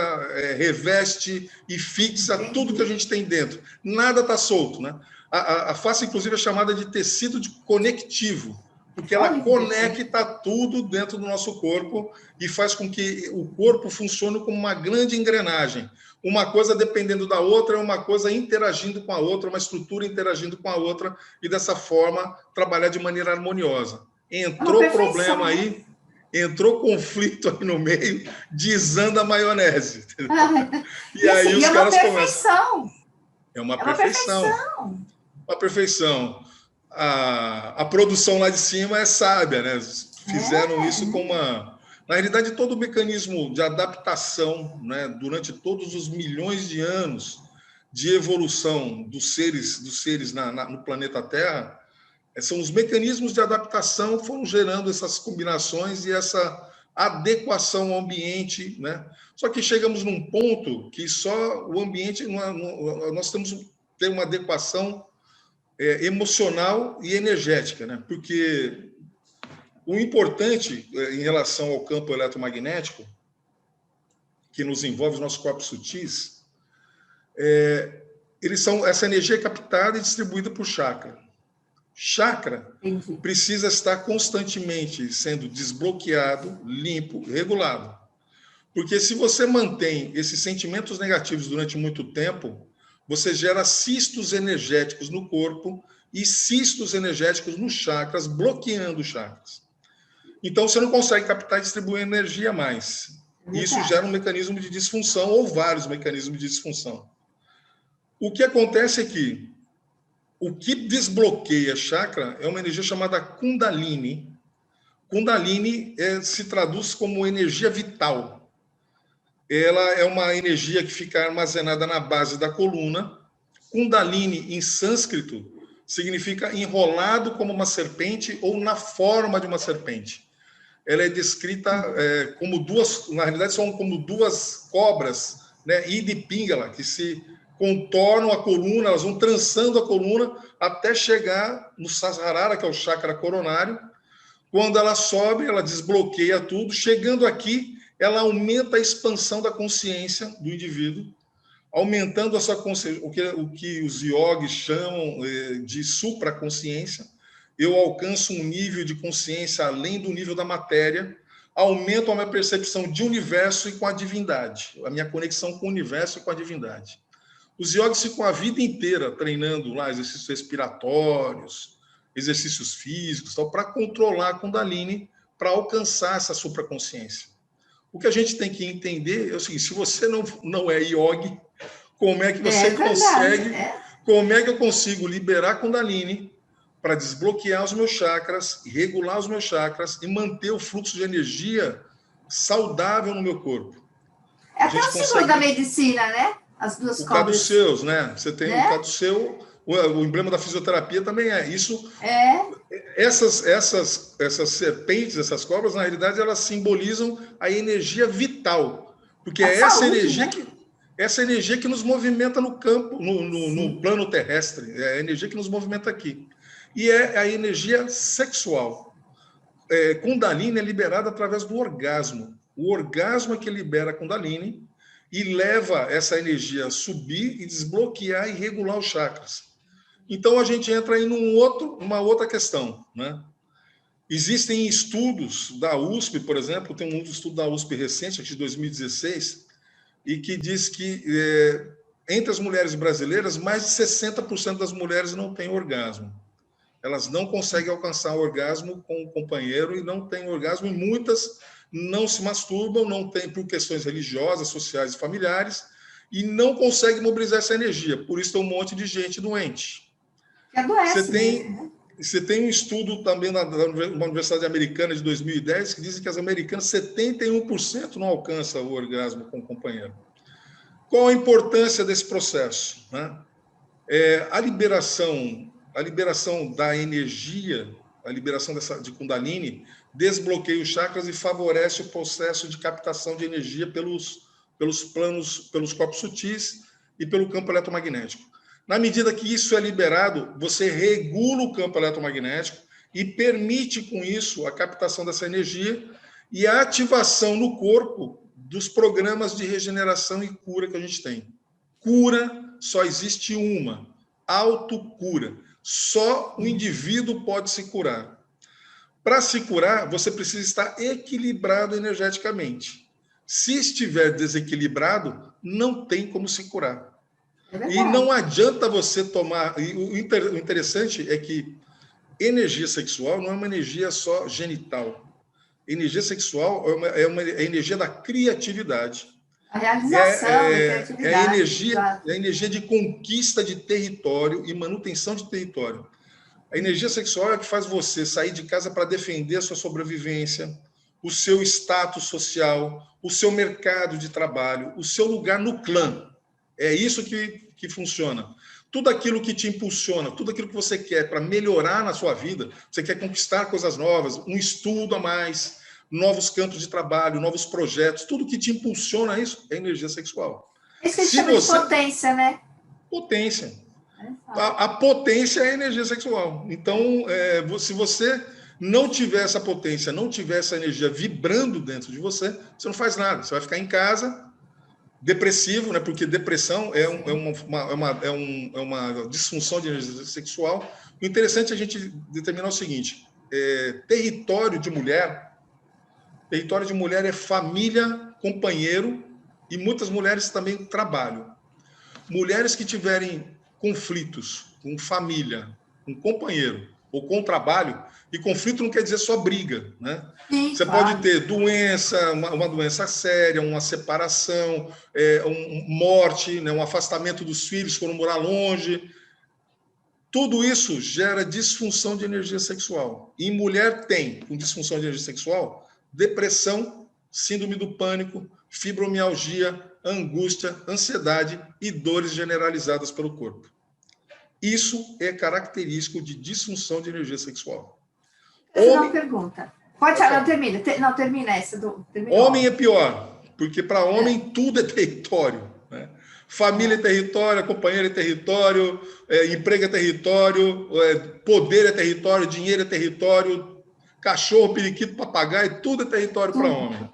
reveste e fixa tudo que a gente tem dentro. Nada está solto, né? A fáscia, inclusive, é chamada de tecido conectivo, porque ela conecta tudo dentro do nosso corpo e faz com que o corpo funcione como uma grande engrenagem. Uma coisa dependendo da outra, uma coisa interagindo com a outra, uma estrutura interagindo com a outra, e dessa forma trabalhar de maneira harmoniosa. Entrou problema aí, entrou conflito aí no meio, desanda a maionese. E aí assim, os caras começam... É uma perfeição. Uma perfeição. A produção lá de cima é sábia, né? Fizeram isso com uma... Na realidade, todo o mecanismo de adaptação, né, durante todos os milhões de anos de evolução dos seres no planeta Terra, são os mecanismos de adaptação que foram gerando essas combinações e essa adequação ao ambiente, né? Só que chegamos num ponto que só o ambiente... Nós temos que ter uma adequação emocional e energética, né? Porque o importante em relação ao campo eletromagnético, que nos envolve os nossos corpos sutis, eles são essa energia captada e distribuída por chakra. Chakra precisa estar constantemente sendo desbloqueado, limpo, regulado. Porque se você mantém esses sentimentos negativos durante muito tempo, você gera cistos energéticos no corpo e cistos energéticos nos chakras, bloqueando os chakras. Então, você não consegue captar e distribuir energia mais. Isso gera um mecanismo de disfunção ou vários mecanismos de disfunção. O que acontece é que o que desbloqueia chakra é uma energia chamada Kundalini. Kundalini se traduz como energia vital. Ela é uma energia que fica armazenada na base da coluna. Kundalini, em sânscrito, significa enrolado como uma serpente ou na forma de uma serpente. Ela é descrita como duas, na realidade, são como duas cobras, né, Ida e Pingala, que se contornam a coluna, elas vão trançando a coluna até chegar no Sahasrara, que é o chakra coronário. Quando ela sobe, ela desbloqueia tudo. Chegando aqui, ela aumenta a expansão da consciência do indivíduo, aumentando essa consciência, o que os yogis chamam de supraconsciência. Eu alcanço um nível de consciência além do nível da matéria, aumento a minha percepção de universo e com a divindade, a minha conexão com o universo e com a divindade. Os yogis ficam a vida inteira treinando lá exercícios respiratórios, exercícios físicos, para controlar a Kundalini, para alcançar essa supraconsciência. O que a gente tem que entender é o seguinte: se você não é yogi, como é que você consegue... Como é que eu consigo liberar a Kundalini para desbloquear os meus chakras, regular os meus chakras e manter o fluxo de energia saudável no meu corpo? É até o símbolo da medicina, né? As duas cobras. O caduceus, né? Você tem o caduceu, o emblema da fisioterapia também é isso. Essas serpentes, essas cobras, na realidade, elas simbolizam a energia vital, porque é essa energia, né? Essa energia que nos movimenta no campo, no plano terrestre, é a energia que nos movimenta aqui. E é a energia sexual. Kundalini é liberada através do orgasmo. O orgasmo é que libera a Kundalini e leva essa energia a subir e desbloquear e regular os chakras. Então, a gente entra aí numa outra questão, né? Existem estudos da USP, por exemplo, tem um estudo da USP recente, aqui de 2016, e que diz que entre as mulheres brasileiras, mais de 60% das mulheres não têm orgasmo. Elas não conseguem alcançar o orgasmo com o companheiro e não têm orgasmo, e muitas não se masturbam, não têm por questões religiosas, sociais e familiares, e não conseguem mobilizar essa energia. Por isso tem um monte de gente doente. Você tem um estudo também na Universidade Americana de 2010 que diz que as americanas 71% não alcançam o orgasmo com o companheiro. Qual a importância desse processo, né? A liberação da energia, a liberação de Kundalini, desbloqueia os chakras e favorece o processo de captação de energia pelos corpos sutis e pelo campo eletromagnético. Na medida que isso é liberado, você regula o campo eletromagnético e permite, com isso, a captação dessa energia e a ativação no corpo dos programas de regeneração e cura que a gente tem. Cura só existe uma: autocura. Só o indivíduo pode se curar. Para se curar, você precisa estar equilibrado energeticamente. Se estiver desequilibrado, não tem como se curar. E não adianta você tomar... E o interessante é que energia sexual não é uma energia só genital. Energia sexual é a energia da criatividade. A realização, da criatividade. É a energia de conquista de território e manutenção de território. A energia sexual é a que faz você sair de casa para defender a sua sobrevivência, o seu status social, o seu mercado de trabalho, o seu lugar no clã. É isso que funciona. Tudo aquilo que te impulsiona, tudo aquilo que você quer para melhorar na sua vida, você quer conquistar coisas novas, um estudo a mais, novos campos de trabalho, novos projetos, tudo que te impulsiona a isso é energia sexual. Isso que a gente chama de potência, né? Potência. A potência é a energia sexual. Então, se você não tiver essa potência, não tiver essa energia vibrando dentro de você, você não faz nada. Você vai ficar em casa, depressivo, né? Porque depressão é uma disfunção de energia sexual. O interessante é a gente determinar o seguinte: território de mulher é família, companheiro, e muitas mulheres também trabalham. Mulheres que tiverem conflitos com família, com companheiro ou com trabalho, e conflito não quer dizer só briga, né? Sim, você pode ter doença, uma doença séria, uma separação, morte, né? Um afastamento dos filhos, foram morar longe. Tudo isso gera disfunção de energia sexual. E mulher tem, com disfunção de energia sexual, depressão, síndrome do pânico, fibromialgia, angústia, ansiedade e dores generalizadas pelo corpo. Isso é característico de disfunção de energia sexual. Uma pergunta. Pode falar, não termina. Não, termina essa. Homem é pior, porque para homem tudo é território. Né? Família é território, companheiro é território, emprego é território, poder é território, dinheiro é território, cachorro, periquito, papagaio, tudo é território para homem.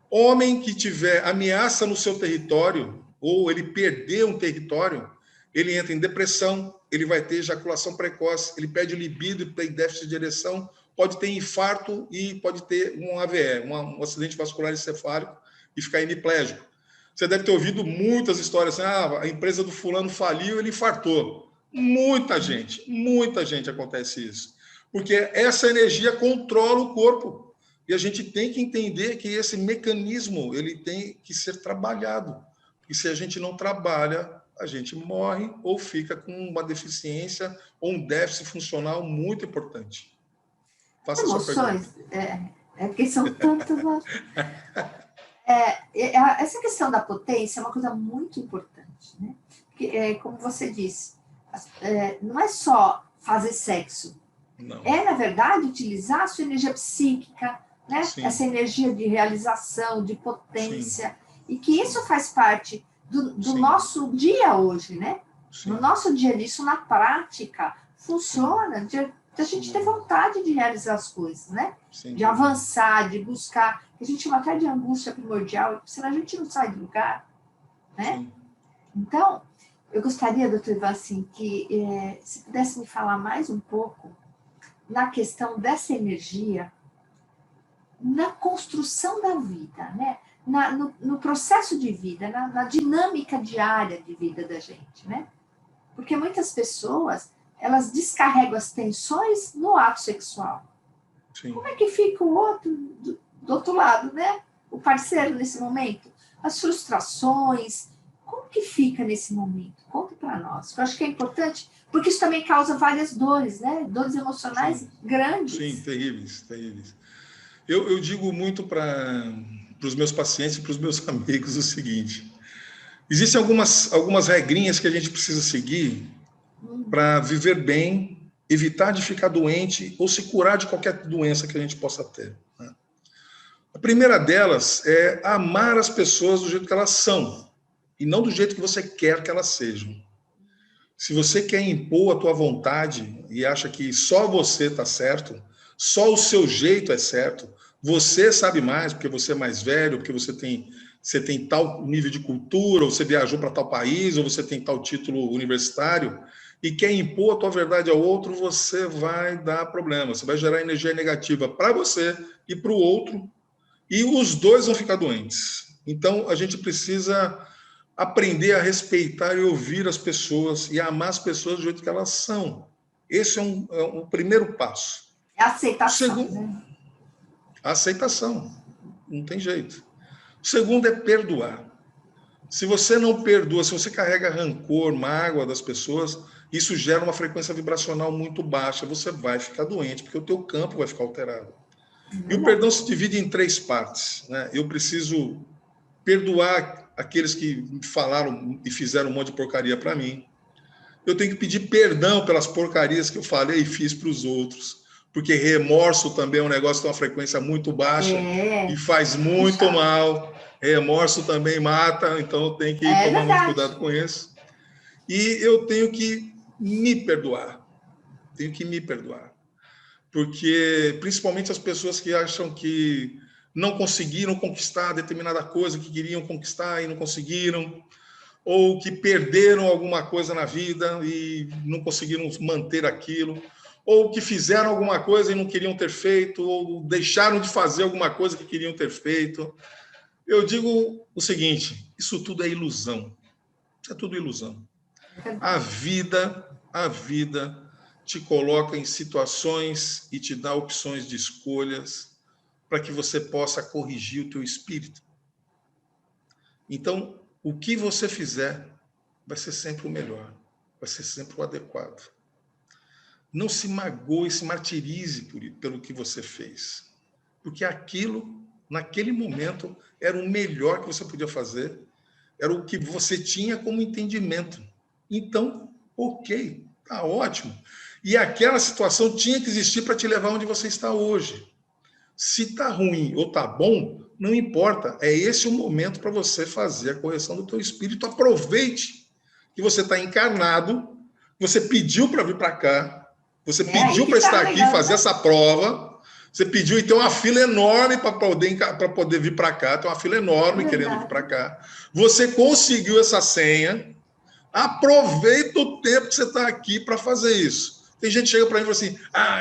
Homem que tiver ameaça no seu território, ou ele perder um território, ele entra em depressão, ele vai ter ejaculação precoce, ele perde libido, tem déficit de ereção, pode ter infarto e pode ter um AVE, um acidente vascular encefálico, e ficar hemiplégico. Você deve ter ouvido muitas histórias assim, a empresa do fulano faliu, ele infartou. Muita gente acontece isso. Porque essa energia controla o corpo. E a gente tem que entender que esse mecanismo ele tem que ser trabalhado. E se a gente não trabalha, a gente morre ou fica com uma deficiência ou um déficit funcional muito importante. Faça emoções, sua pergunta. Porque são tantas... essa questão da potência é uma coisa muito importante, né? Porque, como você disse, não é só fazer sexo. Não. Na verdade, utilizar a sua energia psíquica, né? Essa energia de realização, de potência, sim, e que isso faz parte do nosso dia hoje, né? Sim. No nosso dia, isso na prática funciona, de a gente ter vontade de realizar as coisas, né? Sim. De avançar, de buscar. A gente chama até de angústia primordial, senão a gente não sai do lugar, né? Sim. Então, eu gostaria, doutor Ivan, assim, que se pudesse me falar mais um pouco na questão dessa energia na construção da vida, né? No processo de vida, na dinâmica diária de vida da gente, né? Porque muitas pessoas, elas descarregam as tensões no ato sexual. Sim. Como é que fica o outro do outro lado, né? O parceiro nesse momento? As frustrações, como que fica nesse momento? Conta para nós. Eu acho que é importante, porque isso também causa várias dores, né? Dores emocionais, sim, grandes. Sim, terríveis. Eu digo muito para os meus pacientes e para os meus amigos o seguinte: existem algumas regrinhas que a gente precisa seguir para viver bem, evitar de ficar doente ou se curar de qualquer doença que a gente possa ter. Né? A primeira delas é amar as pessoas do jeito que elas são e não do jeito que você quer que elas sejam. Se você quer impor a tua vontade e acha que só você está certo, só o seu jeito é certo, você sabe mais porque você é mais velho, porque você tem tal nível de cultura, ou você viajou para tal país, ou você tem tal título universitário, e quer impor a tua verdade ao outro, você vai dar problema. Você vai gerar energia negativa para você e para o outro, e os dois vão ficar doentes. Então, a gente precisa aprender a respeitar e ouvir as pessoas e amar as pessoas do jeito que elas são. Esse é um primeiro passo. É aceitação. Segundo, né? a aceitação. Não tem jeito. O segundo é perdoar. Se você não perdoa, se você carrega rancor, mágoa das pessoas, isso gera uma frequência vibracional muito baixa. Você vai ficar doente, porque o teu campo vai ficar alterado. E o perdão se divide em 3 partes. Né? Eu preciso perdoar aqueles que falaram e fizeram um monte de porcaria para mim. Eu tenho que pedir perdão pelas porcarias que eu falei e fiz para os outros. Porque remorso também é um negócio que tem uma frequência muito baixa e faz muito mal. Remorso também mata, então eu tenho que tomar muito cuidado com isso. E eu tenho que me perdoar. Tenho que me perdoar. Porque, principalmente as pessoas que acham que não conseguiram conquistar determinada coisa que queriam conquistar e não conseguiram, ou que perderam alguma coisa na vida e não conseguiram manter aquilo, ou que fizeram alguma coisa e não queriam ter feito, ou deixaram de fazer alguma coisa que queriam ter feito. Eu digo o seguinte, isso tudo é ilusão. Isso é tudo ilusão. A vida te coloca em situações e te dá opções de escolhas para que você possa corrigir o teu espírito. Então, o que você fizer vai ser sempre o melhor, vai ser sempre o adequado. Não se magoe, se martirize pelo que você fez, porque aquilo, naquele momento, era o melhor que você podia fazer, era o que você tinha como entendimento. Então, ok, tá ótimo. E aquela situação tinha que existir para te levar onde você está hoje. Se tá ruim ou tá bom, não importa. É esse o momento para você fazer a correção do teu espírito. Aproveite que você está encarnado, você pediu para vir para cá, você pediu para estar aqui, fazer essa prova, você pediu e tem uma fila enorme para poder vir para cá, tem uma fila enorme querendo vir para cá. Você conseguiu essa senha, aproveita o tempo que você está aqui para fazer isso. Tem gente que chega para mim e fala assim,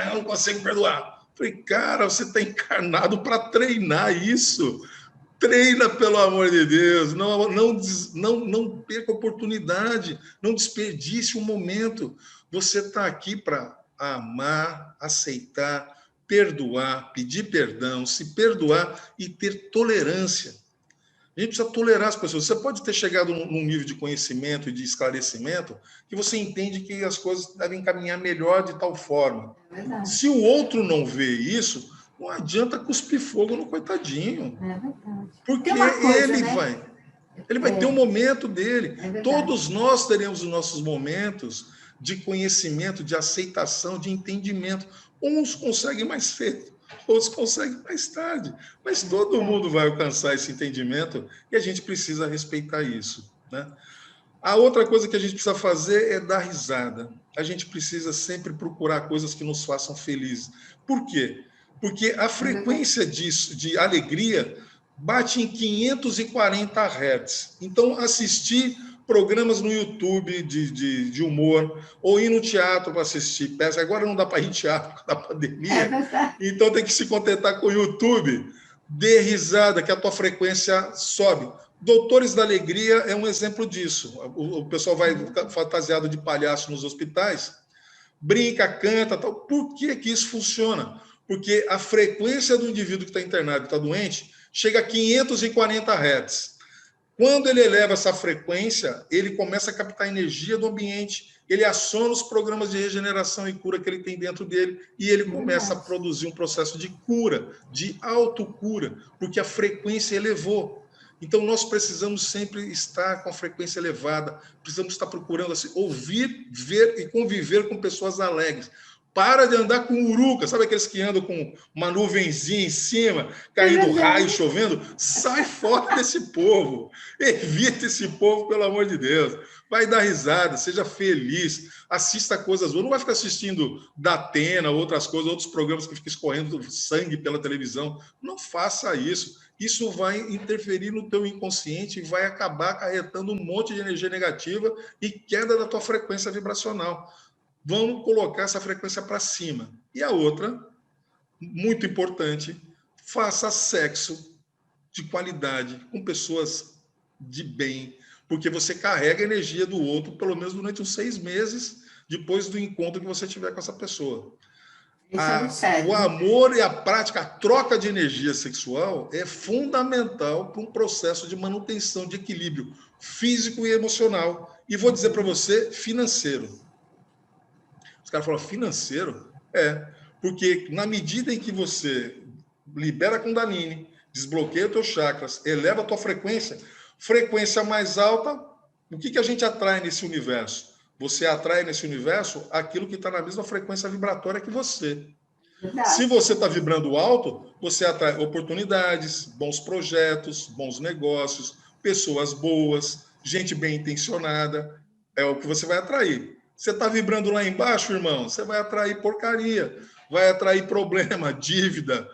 eu não consigo perdoar. Falei, cara, você está encarnado para treinar isso. Treina, pelo amor de Deus. Não perca a oportunidade. Não desperdice um momento. Você está aqui para amar, aceitar, perdoar, pedir perdão, se perdoar e ter tolerância. A gente precisa tolerar as pessoas. Você pode ter chegado num nível de conhecimento e de esclarecimento que você entende que as coisas devem caminhar melhor de tal forma. Se o outro não vê isso, não adianta cuspir fogo no coitadinho. Porque ele vai ter um momento dele. Todos nós teremos os nossos momentos de conhecimento, de aceitação, de entendimento. Uns conseguem mais cedo, outros conseguem mais tarde. Mas todo mundo vai alcançar esse entendimento e a gente precisa respeitar isso, né? A outra coisa que a gente precisa fazer é dar risada. A gente precisa sempre procurar coisas que nos façam felizes. Por quê? Porque a frequência disso, de alegria bate em 540 Hz. Então, assistir programas no YouTube de humor, ou ir no teatro para assistir peça. Agora não dá para ir em teatro por causa da pandemia, então tem que se contentar com o YouTube. Dê risada, que a tua frequência sobe. Doutores da Alegria é um exemplo disso. O pessoal vai fantasiado de palhaço nos hospitais, brinca, canta, tal. Por que isso funciona? Porque a frequência do indivíduo que está internado e está doente chega a 540 Hz. Quando ele eleva essa frequência, ele começa a captar energia do ambiente, ele aciona os programas de regeneração e cura que ele tem dentro dele e ele começa a produzir um processo de cura, de autocura, porque a frequência elevou. Então, nós precisamos sempre estar com a frequência elevada, precisamos estar procurando assim, ouvir, ver e conviver com pessoas alegres. Para de andar com uruca, sabe aqueles que andam com uma nuvenzinha em cima, É caindo raio, verdade. chovendo? Sai fora desse povo. Evita esse povo, pelo amor de Deus. Vai dar risada, seja feliz, assista coisas boas. Não vai ficar assistindo Datena, outras coisas, outros programas que ficam escorrendo sangue pela televisão. Não faça isso. Isso vai interferir no teu inconsciente e vai acabar acarretando um monte de energia negativa e queda da tua frequência vibracional. Vamos colocar essa frequência para cima. E a outra, muito importante, faça sexo de qualidade com pessoas de bem, porque você carrega a energia do outro pelo menos durante uns 6 meses depois do encontro que você tiver com essa pessoa. Isso é muito O sério, né? amor e a prática, a troca de energia sexual é fundamental para um processo de manutenção de equilíbrio físico e emocional. E vou dizer para você, financeiro. Os caras falam, financeiro? Porque na medida em que você libera a Kundalini, desbloqueia os teus chakras, eleva a tua frequência mais alta, o que a gente atrai nesse universo? Você atrai nesse universo aquilo que está na mesma frequência vibratória que você. Se Verdade. você está vibrando alto, você atrai oportunidades, bons projetos, bons negócios, pessoas boas, gente bem intencionada. É o que você vai atrair. Você está vibrando lá embaixo, irmão, você vai atrair porcaria, vai atrair problema, dívida,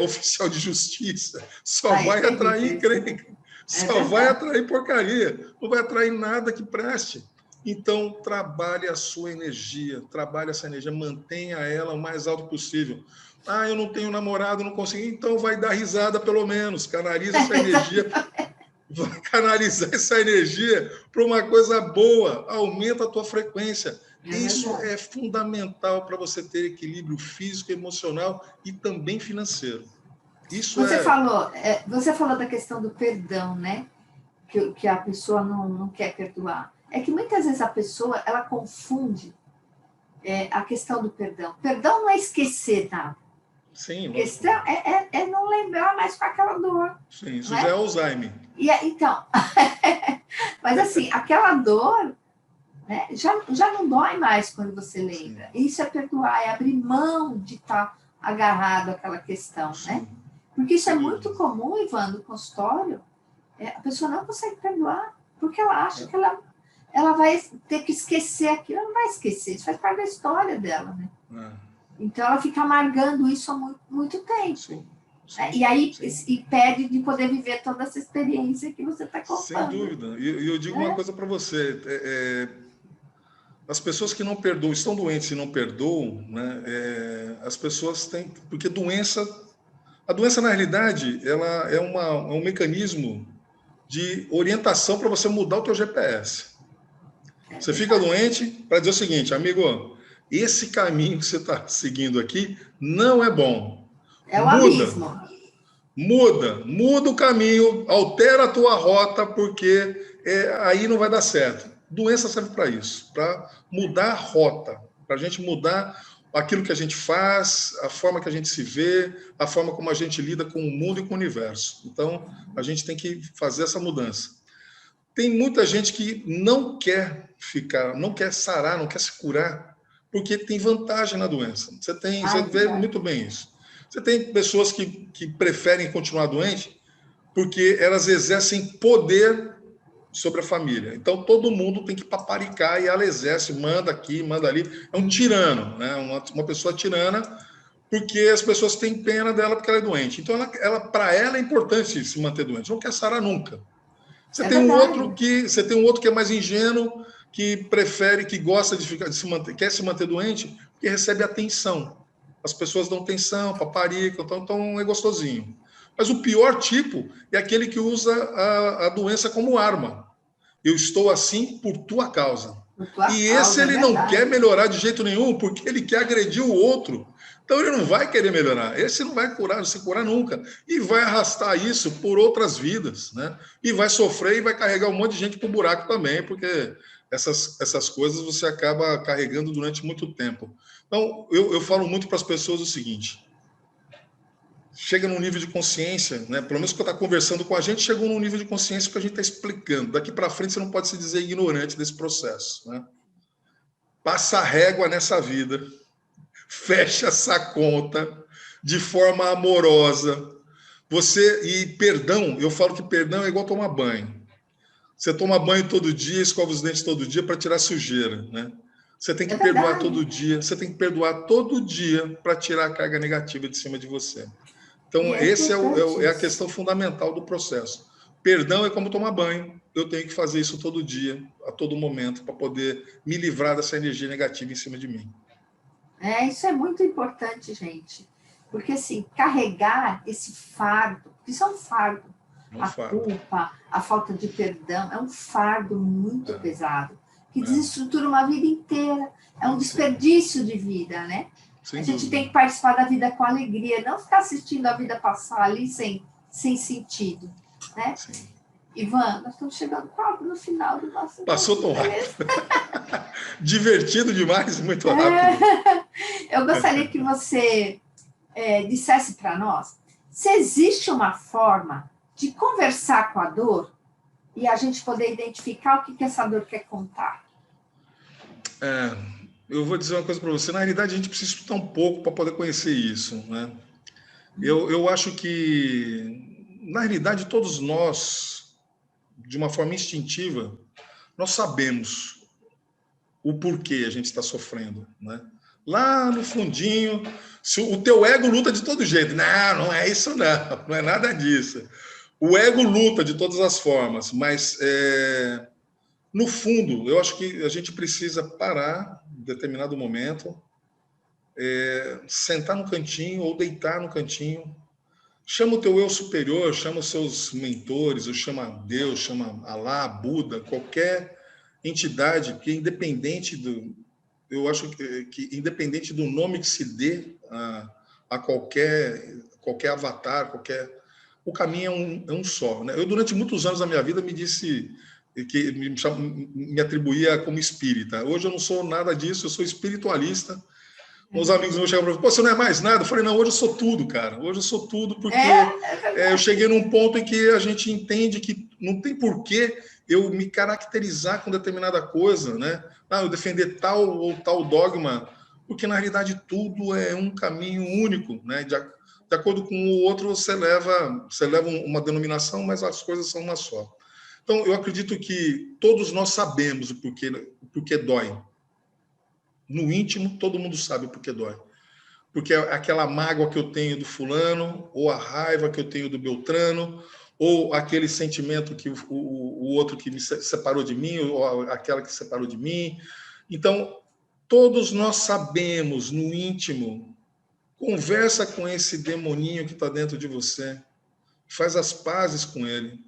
oficial de justiça, só Ah, é vai terrível atrair isso. encrenca, É só vai verdade. atrair porcaria, não vai atrair nada que preste. Então, trabalhe a sua energia, trabalhe essa energia, mantenha ela o mais alto possível. Ah, eu não tenho namorado, não consigo. Então, vai dar risada pelo menos, canaliza essa energia, vai canalizar essa energia para uma coisa boa, aumenta a tua frequência. É Isso verdade. é fundamental para você ter equilíbrio físico, emocional e também financeiro. Isso Você falou da questão do perdão, né? Que a pessoa não quer perdoar. É que muitas vezes a pessoa ela confunde a questão do perdão. Perdão não é esquecer nada. Sim, A lógico. questão é não lembrar mais com aquela dor. Sim, isso já é Né? Alzheimer. Então, mas assim, aquela dor, né, já não dói mais quando você lembra. Sim. Isso é perdoar, é abrir mão de estar agarrado àquela questão, Sim. né? Porque isso Sem é dúvida. muito comum, Ivan, no consultório. A pessoa não consegue perdoar, porque ela acha que ela vai ter que esquecer aquilo. Ela não vai esquecer, isso faz parte da história dela, né? Então ela fica amargando isso há muito, muito tempo. Sim. E aí pede de poder viver toda essa experiência que você está contando. Sem dúvida. E eu digo uma coisa para você. As pessoas que não perdoam, estão doentes e não perdoam, né? As pessoas têm... Porque a doença, na realidade, ela é um mecanismo de orientação para você mudar o teu GPS. Você fica doente para dizer o seguinte, amigo, esse caminho que você está seguindo aqui não é bom. É o abismo. Muda o caminho, altera a tua rota, porque aí não vai dar certo. Doença serve para isso, para mudar a rota, para a gente mudar aquilo que a gente faz, a forma que a gente se vê, a forma como a gente lida com o mundo e com o universo. Então, a gente tem que fazer essa mudança. Tem muita gente que não quer sarar, não quer se curar, porque tem vantagem na doença. Você vê muito bem isso. Você tem pessoas que preferem continuar doente porque elas exercem poder sobre a família. Então, todo mundo tem que paparicar e ela exerce, manda aqui, manda ali. É um tirano, né? Uma pessoa tirana, porque as pessoas têm pena dela porque ela é doente. Então, para ela é importante se manter doente. Não quer sarar nunca. Você tem um outro que é mais ingênuo, que prefere, que gosta de se manter, quer se manter doente, porque recebe atenção. As pessoas dão atenção, paparicam, então é gostosinho. Mas o pior tipo é aquele que usa a doença como arma. Eu estou assim por tua causa. Esse ele não quer melhorar de jeito nenhum, porque ele quer agredir o outro. Então ele não vai querer melhorar. Esse não vai se curar nunca. E vai arrastar isso por outras vidas, né? E vai sofrer e vai carregar um monte de gente para o buraco também, porque essas coisas você acaba carregando durante muito tempo. Então, eu falo muito para as pessoas o seguinte: chega num nível de consciência, né? Pelo menos quando está conversando com a gente, chegou num nível de consciência que a gente está explicando. Daqui para frente você não pode se dizer ignorante desse processo, né? Passa a régua nessa vida, fecha essa conta de forma amorosa. E perdão, eu falo que perdão é igual tomar banho. Você toma banho todo dia, escova os dentes todo dia para tirar sujeira, né? Você tem que perdoar todo dia, você tem que perdoar todo dia para tirar a carga negativa de cima de você. Então, esse é a questão fundamental do processo. Perdão é como tomar banho. Eu tenho que fazer isso todo dia, a todo momento, para poder me livrar dessa energia negativa em cima de mim. Isso é muito importante, gente. Porque, assim, carregar esse fardo, isso é um fardo. Culpa, a falta de perdão, é um fardo muito pesado, que desestrutura uma vida inteira. É um desperdício de vida, né? A gente tem que participar da vida com alegria, não ficar assistindo a vida passar ali sem sentido, né? Sim. Ivan, nós estamos chegando quase no final do nosso... Passou tão rápido. Divertido demais, muito rápido. Eu gostaria que você dissesse para nós se existe uma forma de conversar com a dor e a gente poder identificar o que essa dor quer contar. Eu vou dizer uma coisa para você. Na realidade, a gente precisa estudar um pouco para poder conhecer isso, né? Eu acho que, na realidade, todos nós, de uma forma instintiva, nós sabemos o porquê a gente está sofrendo, né? Lá no fundinho, o teu ego luta de todo jeito. Não é isso não, não é nada disso. O ego luta de todas as formas, mas no fundo, eu acho que a gente precisa parar em determinado momento, sentar no cantinho ou deitar no cantinho, chama o teu eu superior, chama os seus mentores, ou chama Deus, chama Alá, Buda, qualquer entidade que independente do... Eu acho que independente do nome que se dê a qualquer avatar, o caminho é um só, né? Eu, durante muitos anos da minha vida, me disse que me atribuía como espírita. Hoje eu não sou nada disso, eu sou espiritualista. Uns amigos meus chegaram para mim, você não é mais nada? Eu falei, não, hoje eu sou tudo, cara. Hoje eu sou tudo, porque eu cheguei num ponto em que a gente entende que não tem porquê eu me caracterizar com determinada coisa, né? Eu defender tal ou tal dogma, porque na realidade tudo é um caminho único, né? De acordo com o outro, você leva uma denominação, mas as coisas são uma só. Então, eu acredito que todos nós sabemos o porquê dói. No íntimo, todo mundo sabe o porquê dói. Porque é aquela mágoa que eu tenho do fulano, ou a raiva que eu tenho do Beltrano, ou aquele sentimento que o outro que me separou de mim, ou aquela que separou de mim. Então, todos nós sabemos no íntimo. Conversa com esse demoninho que está dentro de você. Faz as pazes com ele.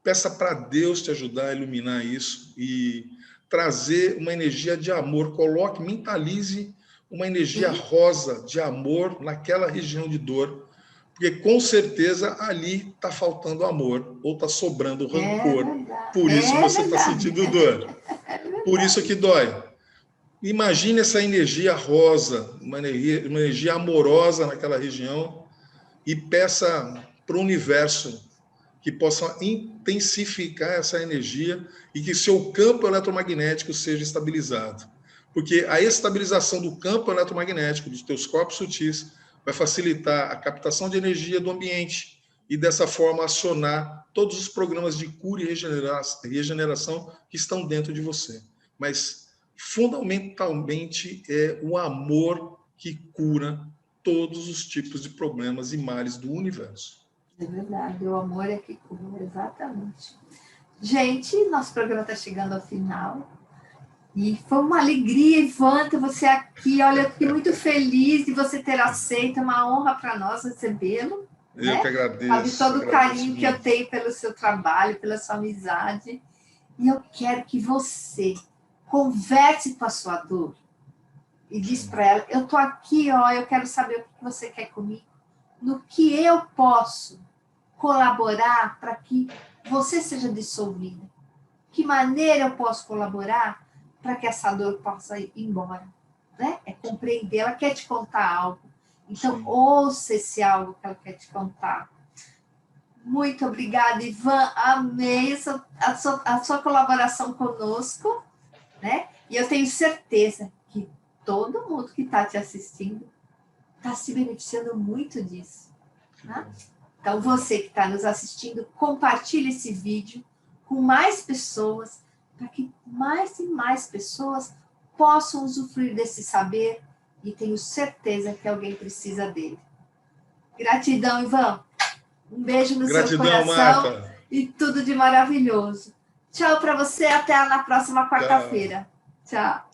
Peça para Deus te ajudar a iluminar isso e trazer uma energia de amor. Coloque, mentalize uma energia rosa de amor naquela região de dor, porque com certeza ali está faltando amor ou está sobrando rancor. Por isso você está sentindo dor. Por isso que dói. Imagine essa energia rosa, uma energia amorosa naquela região e peça para o universo que possa intensificar essa energia e que seu campo eletromagnético seja estabilizado. Porque a estabilização do campo eletromagnético dos teus corpos sutis vai facilitar a captação de energia do ambiente e, dessa forma, acionar todos os programas de cura e regeneração que estão dentro de você. Mas, fundamentalmente, é o amor que cura todos os tipos de problemas e males do universo. É verdade, o amor é que cura, exatamente. Gente, nosso programa está chegando ao final. E foi uma alegria, Ivan, ter você aqui. Olha, eu fiquei muito feliz de você ter aceito. É uma honra para nós recebê-lo. Eu que agradeço. Sabe todo o carinho que eu tenho pelo seu trabalho, pela sua amizade. E eu quero que você converse com a sua dor e diz para ela, eu estou aqui, eu quero saber o que você quer comigo. No que eu posso colaborar para que você seja dissolvida? Que maneira eu posso colaborar para que essa dor possa ir embora? Né? É compreender, ela quer te contar algo. Então, ouça esse algo que ela quer te contar. Muito obrigada, Ivan. Amei a sua colaboração conosco, né? E eu tenho certeza que todo mundo que está te assistindo está se beneficiando muito disso. Né? Então, você que está nos assistindo, compartilhe esse vídeo com mais pessoas, para que mais e mais pessoas possam usufruir desse saber, e tenho certeza que alguém precisa dele. Gratidão, Ivan. Um beijo no seu coração, Marta. E tudo de maravilhoso. Tchau para você, até na próxima quarta-feira. Tchau.